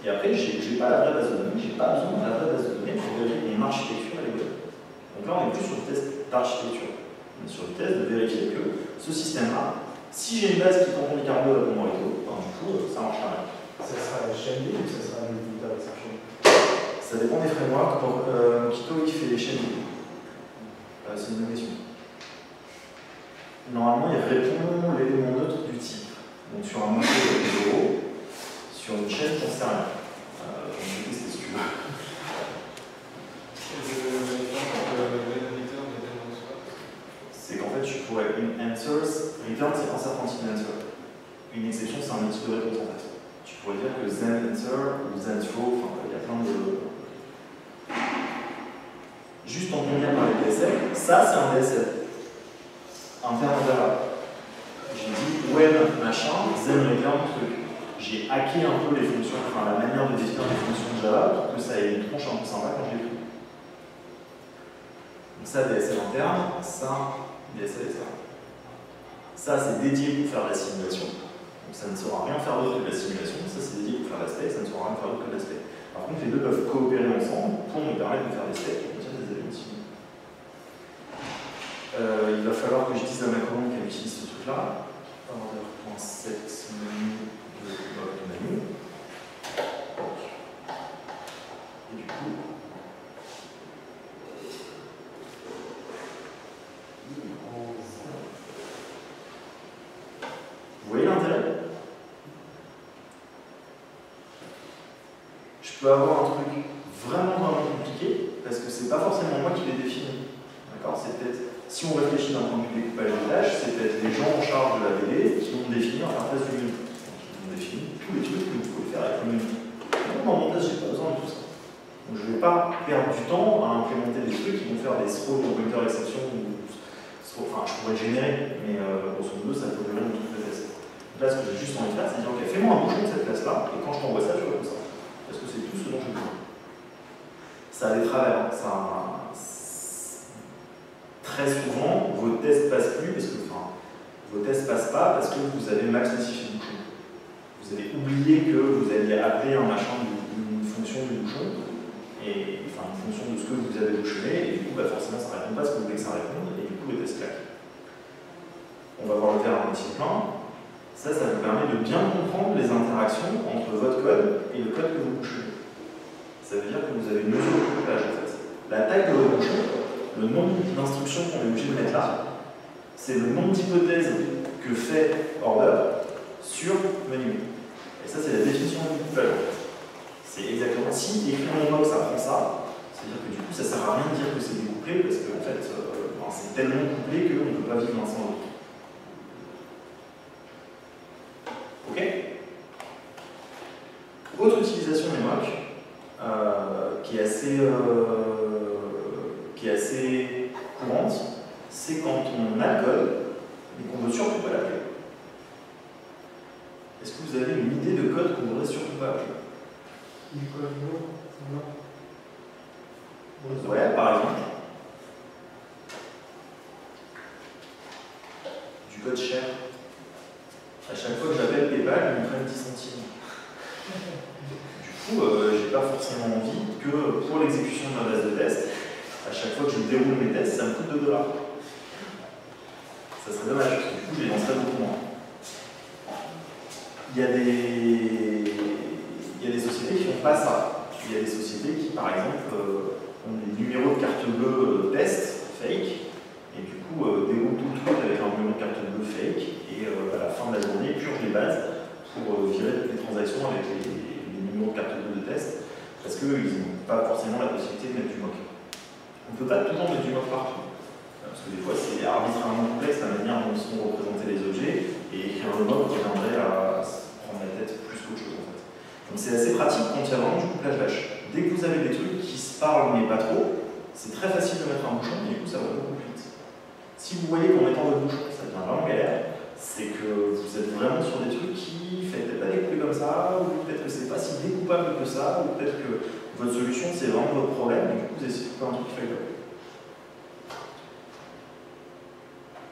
et après je n'ai pas la vraie base de données, j'ai pas besoin de la vraie base de données pour vérifier que mon architecture elle est bonne. Donc là on n'est plus sur le test d'architecture, on est sur le test de vérifier que ce système-là, si j'ai une base qui comprend les carreaux avec mon Morito, ben, du coup ça marche pas mal. Ça sera la chaîne libre ou ça sera une bulletin exception? Ça dépend des frameworks. Pour Mockito qui fait les chaînes libres. C'est une bonne question. Normalement, il répond l'élément neutre du type. Donc sur un Mockito avec 0, sur une chaîne, j'en sais rien. On peut tester si tu veux. C'est qu'en fait, tu pourrais une answers, return c'est un certain type d'answer. Une exception, c'est un type de réponse en fait. Tu pourrais dire que then answer ou then throw, enfin, il y a plein de. Juste en combien par les DSL, ça c'est un DSL. Intermédiaire. J'ai dit when machin, then return truc. J'ai hacké un peu les fonctions, enfin la manière de définir les fonctions de Java pour que ça ait une tronche un peu sympa quand je l'ai pris. Donc ça DSL interne, ça DSL externe. Ça c'est dédié pour faire de la simulation. Donc ça ne saura rien faire d'autre que de la simulation. Ça c'est dédié pour faire l'aspect, ça ne saura rien faire d'autre que de l'aspect. Par contre les deux peuvent coopérer ensemble pour nous permettre de faire des specs qui contiennent des éléments simulés. Il va falloir que je dise à ma commande qu'elle utilise ce truc-là. Order.set menu de mock menu. Et du coup, vous voyez l'intérêt? Je peux avoir un truc vraiment compliqué parce que c'est pas forcément moi qui l'ai défini. D'accord? C'est peut-être, si on réfléchit d'un point de vue découpage de tâches, c'est peut-être les gens en charge de la BD qui vont définir l'interface du menu. Donc, ils vont définir tous les trucs que vous pouvez faire avec le menu. Dans mon test, j'ai pas besoin de tout ça. Donc je ne vais pas perdre du temps à implémenter des trucs qui vont faire des throws de pointer exception ou enfin je pourrais générer, mais grosso modo ça peut venir de tout le test. Donc là ce que j'ai juste envie de faire, c'est dire ok, fais-moi un bouchon de cette classe-là, et quand je t'envoie ça, tu réponds ça. Parce que c'est tout ce dont je veux. Ça a des travers, hein. Très souvent, vos tests passent plus, parce que vos tests passent pas parce que vous avez mal spécifié le bouchon. Vous avez oublié que vous alliez appeler un machin d'une fonction du bouchon, et enfin une fonction de ce que vous avez bouchonné, et du coup bah, forcément ça ne répond pas ce que vous voulez que ça réponde, et du coup le test claque. On va voir le faire en petit plein. Ça vous permet de bien comprendre les interactions entre votre code et le code que vous bouchonnez. Ça veut dire que vous avez une mesure de couplage en fait. La taille de votre bouchon, le nombre d'instructions qu'on est obligé de mettre là, c'est le nombre d'hypothèses que fait order sur menu. Et ça, c'est la définition du couplage. C'est exactement si écrit mon mock ça prend ça, c'est-à-dire que du coup, ça ne sert à rien de dire que c'est découplé parce qu'en fait, c'est tellement couplé qu'on ne peut pas vivre l'un sans l'autre. Ok? Autre utilisation des mocks qui est assez courante, c'est quand on a le code mais qu'on ne veut surtout pas l'appeler. Est-ce que vous avez une idée de code qu'on ne voudrait surtout pas appeler? Du code non. Ouais, par exemple. Du code cher. À chaque fois que j'appelle PayPal, ils me prennent 10 centimes. Du coup, j'ai pas forcément envie que pour l'exécution de ma base de test, à chaque fois que je déroule mes tests, ça me coûte 2 $. Ça serait dommage, parce que du coup, je les lancerais beaucoup moins. Il y a des sociétés qui font pas ça. Il y a des sociétés qui, par exemple, ont des numéros de carte bleue test, fake, et du coup déroulent tout le truc avec un numéro de carte bleue fake, et à la fin de la journée, purgent les bases pour virer toutes les transactions avec les numéros de carte bleue de test, parce qu'ils n'ont pas forcément la possibilité de mettre du mock. On ne peut pas tout le temps mettre du MOV partout. Parce que des fois, c'est arbitrairement complexe la manière dont sont représentés les objets, et écrire le MOV reviendrait à se prendre la tête plus qu'autre chose en fait. Donc c'est assez pratique quand il y a vraiment du couplage vache. Dès que vous avez des trucs qui se parlent mais pas trop, c'est très facile de mettre un bouchon et du coup ça va beaucoup plus vite. Si vous voyez qu'en mettant le bouchon, ça devient vraiment galère, c'est que vous êtes vraiment sur des trucs qui ne peut-être pas découper comme ça, ou peut-être que c'est pas si découpable que ça, ou peut-être que votre solution c'est vraiment votre problème, et du coup vous essayez de couper un truc qui fait le.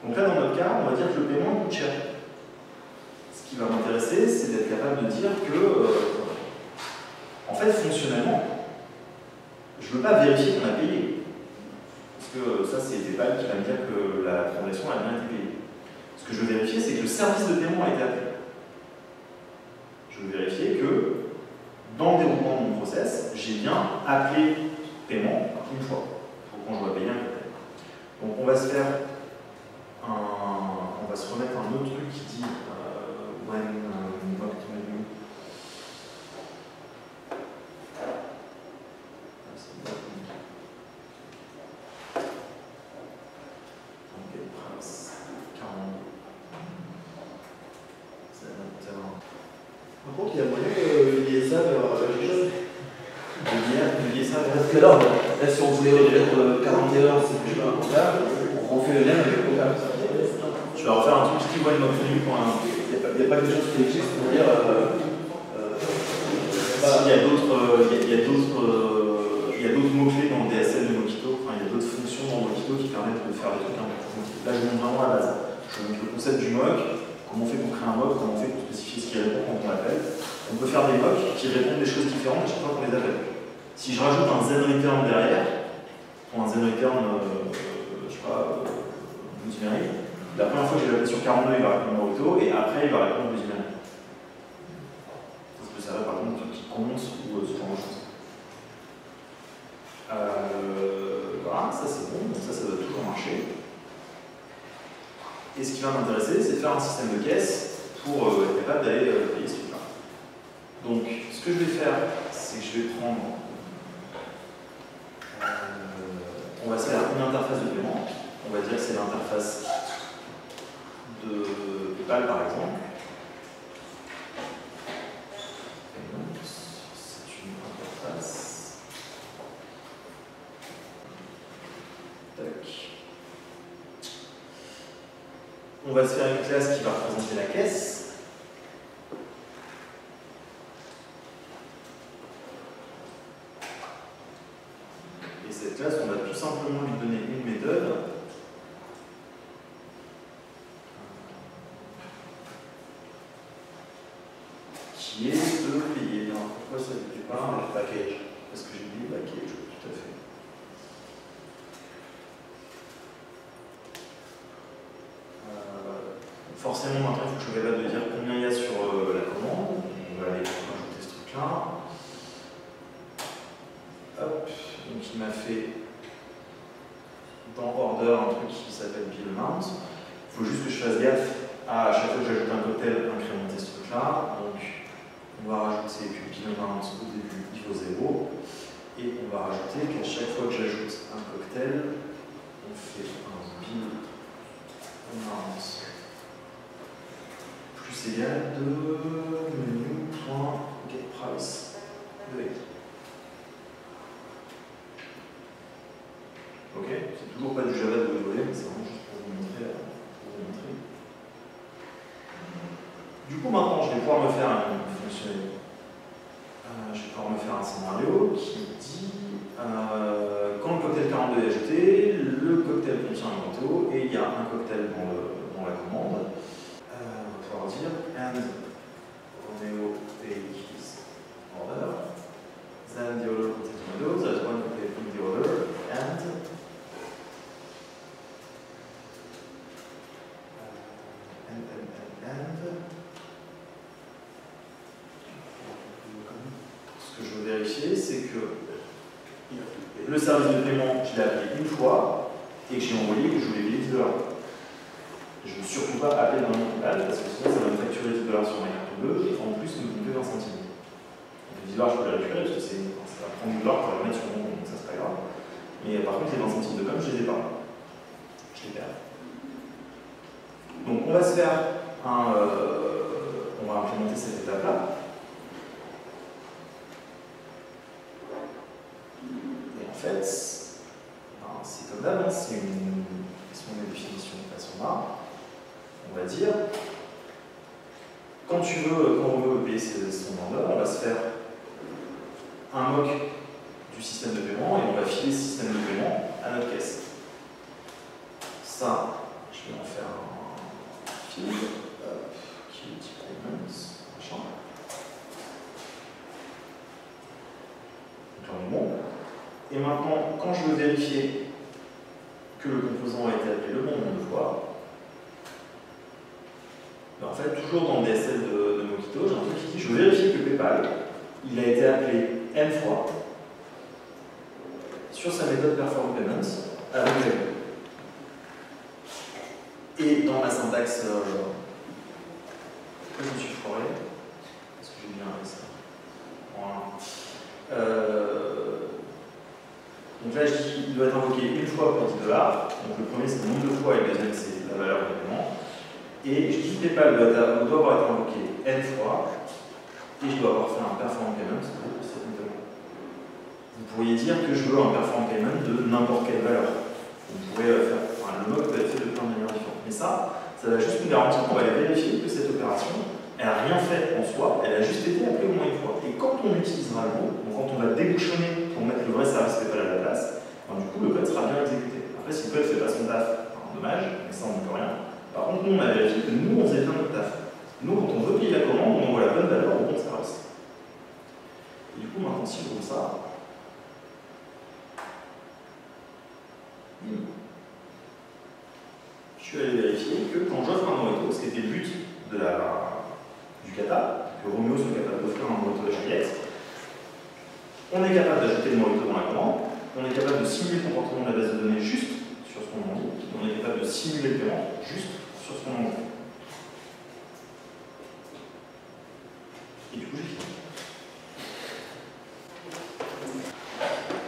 Donc là, dans notre cas, on va dire que le paiement coûte cher. Ce qui va m'intéresser, c'est d'être capable de dire que, en fait, fonctionnellement, je ne veux pas vérifier qu'on a payé. Parce que ça, c'est PayPal qui va me dire que la transaction a bien été payée. Ce que je veux vérifier, c'est que le service de paiement a été appelé. Je veux vérifier que, dans le déroulement de mon process, j'ai bien appelé paiement une fois, pour quand je dois payer un cocktail. Donc on va se faire on va se remettre un autre truc qui dit when mocked menu. Get price 40. C'est un terrain. Par contre, il y a moyen de lier ça vers quelque chose. De lier ça vers. Parce que là, si on voulait mettre 41, c'est plus un comptable, on refait le lien avec le comptable. Je vais refaire un truc qui dit when mocked menu pour un. Il n'y a pas quelque chose qui existe pour dire. Il y a d'autres mots-clés dans le DSL de Mockito, enfin, il y a d'autres fonctions dans Mockito qui permettent de faire des trucs un peu plus compliqués. Là, je montre vraiment la base. Je montre le concept du mock, comment on fait pour créer un mock, comment on fait pour spécifier ce qui répond quand on l'appelle. On peut faire des mocks qui répondent des choses différentes à chaque fois qu'on les appelle. Si je rajoute un zen-return derrière, ou un zen-return, je sais pas, numérique, la première fois que j'ai appelé sur 42, il va répondre auto, et après, il va répondre numérique. Ça peut servir par contre qui compte ou ce genre de choses. Voilà, ça c'est bon, donc ça doit toujours marcher. Et ce qui va m'intéresser, c'est de faire un système de caisse pour être capable d'aller payer ce truc-là. Donc, ce que je vais faire, c'est que je vais prendre. On va se faire une interface de paiement. On va dire que c'est l'interface de PayPal par exemple. C'est une interface. Tac. On va se faire une classe qui va représenter la caisse. Et cette classe, on va tout simplement lui donner une méthode. Qui est de payer. Alors, pourquoi ça ne fait pas un package? Parce que j'ai oublié package, tout à fait. Forcément, maintenant, il faut que je sois capable de dire combien il y a sur la commande. On va aller rajouter ce truc-là. Hop, donc il m'a fait dans order un truc qui s'appelle bill amount. Il faut juste que je fasse gaffe à chaque fois que j'ajoute un cocktail, incrémenter ce truc-là. Donc, on va rajouter que bill amount au début il vaut 0. Et on va rajouter qu'à chaque fois que j'ajoute un cocktail, on fait un bill amount plus égal de menu.getPrice de x. Ok, c'est toujours pas du Java de haut volet, mais c'est vraiment juste pour vous montrer. Du coup, maintenant, je vais pouvoir me faire un fonctionnement. Je vais pouvoir me faire un scénario qui dit quand le cocktail 42 est ajouté, le cocktail contient un gâteau et il y a un cocktail dans la commande. On va pouvoir dire and Romeo take his order, then the other contains tomatoes, there's one cocktail in the order, and ce que je veux vérifier, c'est que le service de paiement, je l'ai appelé une fois et que j'ai envoyé que je voulais payer 10 $. Je ne veux surtout pas appeler dans mon total parce que sinon ça va me facturer 10 $ sur ma carte bleue et en plus me coûter 20 centimes. Donc les 10 $, je peux les récupérer parce que ça va prendre 10 $ pour les mettre sur mon compte, donc ça c'est pas grave. Mais par contre, les 20 centimes de com, je les ai pas. Je les perds. Donc on va se faire on va implémenter cette étape-là. Et en fait, c'est comme d'hab, c'est une question de définition de façon là. On va dire, quand on veut payer son vendeur, on va se faire un mock du système de paiement et on va filer ce système de paiement à notre caisse. Ça, je vais en faire un fil, Utility Payments, machin. Donc là on est bon. Et maintenant, quand je veux vérifier que le composant a été appelé le bon nombre de fois, ben en fait, toujours dans le DSL de Mockito, j'ai un truc qui dit je vérifie que PayPal il a été appelé N fois sur sa méthode Perform Payments avec le. Et dans la syntaxe, pourquoi je me suis foiré? Est-ce que j'ai bien fait ça? Voilà. Donc là, je dis il doit être invoqué une fois pour 10 $. Donc le premier, c'est le nombre de fois et le deuxième, c'est la valeur du paiement. Et je dis PayPal doit avoir été invoqué N fois et je dois avoir fait un Perform Payment pour cette méthode. Vous pourriez dire que je veux un Perform Payment de n'importe quelle valeur. Vous pourrez faire. Le mock peut être fait de plein de manières différentes. Mais ça va juste nous garantir qu'on va aller vérifier que cette opération, elle n'a rien fait en soi, elle a juste été appelée au moins une fois. Et quand on utilisera le mot, donc quand on va débouchonner pour mettre le vrai service PayPal à la place, du coup le code sera bien exécuté. Après, si le code ne fait pas son taf, dommage, mais ça on ne peut rien. Par contre, nous on a vérifié que nous on faisait bien notre taf. Nous, quand on veut payer la commande, on envoie la bonne valeur au bon service. Et du coup, maintenant, si je roule ça, je suis allé vérifier que quand j'offre un Morito, ce qui était le but du kata, que Roméo soit capable d'offrir un Morito de Juliette, on est capable d'ajouter le Morito dans la commande, on est capable de simuler le comportement de la base de données juste sur ce qu'on en dit, on est capable de simuler le paiement juste sur ce qu'on en dit. Et du coup, j'ai fini.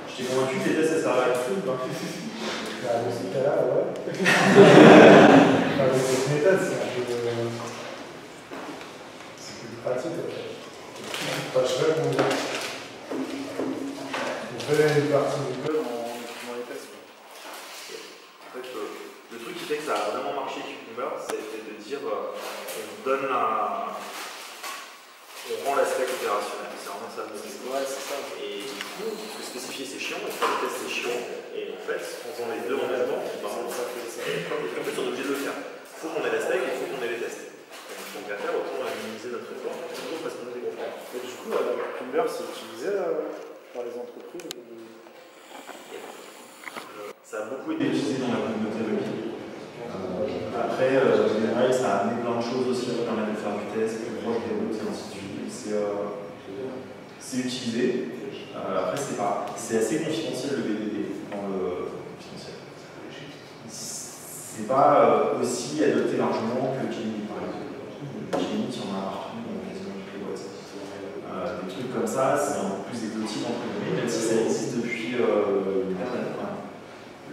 Je t'ai convaincu que les tests, ça servait à tout. Dans ce cas-là, ouais. Avec cette méthode, c'est un peu. C'est plus pratique. Enfin, je sais pas comment. On fait une partie du code dans les tests. En fait, le truc qui fait que ça a vraiment marché Cucumber, c'était de dire on donne on rend l'aspect opérationnel. C'est vraiment ça. Ouais, c'est ça. Et du coup, spécifier c'est chiant, faire le test c'est chiant. Et en fait, en faisant les deux en même temps, ça fait ça. Et en fait, on est obligé de le faire. Il faut qu'on ait la spec et il faut qu'on ait les tests. Donc, à faire, autant minimiser notre effort, toujours parce qu'on a des gros problèmes. Et du coup, la Cucumber, c'est utilisé par les entreprises. Ça a beaucoup été utilisé dans la communauté web. Après, en général, ça a amené plein de choses aussi qui permettent de faire du test, plus proche des routes et ainsi de suite. C'est utilisé. Après, c'est assez confidentiel le BDD dans le confidentiel. C'est pas aussi adopté largement que Gemini par exemple. Gemini, il y en a partout dans quasiment toutes les boîtes. Des trucs comme ça, c'est un peu plus exotique entre guillemets, même si ça existe depuis une quinzaine d'années.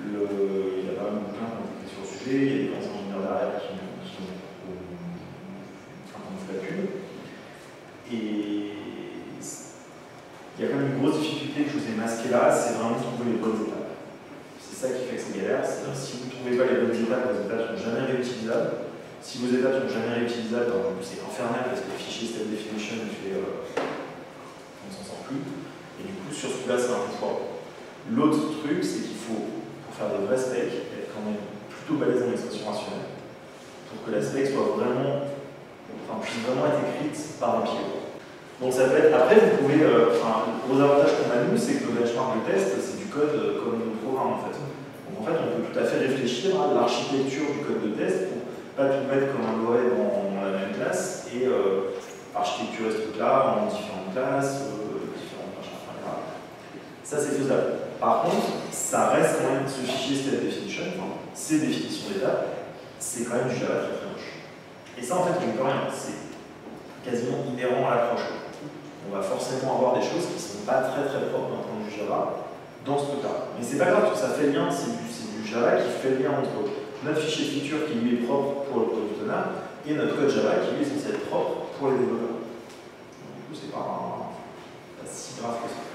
Il y a pas mal de bouquins qui ont été sur le sujet, il y a des grands ingénieurs derrière qui ont fait la pub. Et il y a quand même une grosse difficulté que je vous ai masquée là, c'est vraiment de trouver les bonnes étapes. C'est ça qui fait que c'est galère, c'est-à-dire si vous ne trouvez pas les bonnes étapes, vos étapes ne sont jamais réutilisables. Si vos étapes ne sont jamais réutilisables, c'est infernal parce que le fichier step definition, on ne s'en sort plus. Et du coup, sur ce coup-là, c'est un peu fort. L'autre truc, c'est qu'il faut, pour faire des vrais specs, être quand même plutôt balèze en expression rationnelle, pour que la spec soit vraiment, puisse vraiment être écrite par un pilote. Donc ça peut être, après vous pouvez, gros avantage qu'on a nous, c'est que le benchmark de test, c'est du code comme nos programmes en fait. Donc en fait on peut tout à fait réfléchir à l'architecture du code de test pour pas tout mettre comme un loret dans la même classe et architecturer ce truc-là en différentes classes, différents machins, etc. Ça c'est faisable. Par contre, ça reste quand même ce fichier step definition, ces définitions d'étapes, c'est quand même du Java très très moche. Et ça en fait on ne peut rien, c'est quasiment inhérent à l'approche. On va forcément avoir des choses qui ne sont pas très très propres d'un point de vue Java, dans ce truc-là. Mais c'est pas grave, parce que ça fait le lien, c'est du Java qui fait le lien entre notre fichier de feature qui lui est propre pour le product owner et notre code Java qui lui est censé être propre pour les développeurs. Donc, du coup, c'est pas si grave que ça.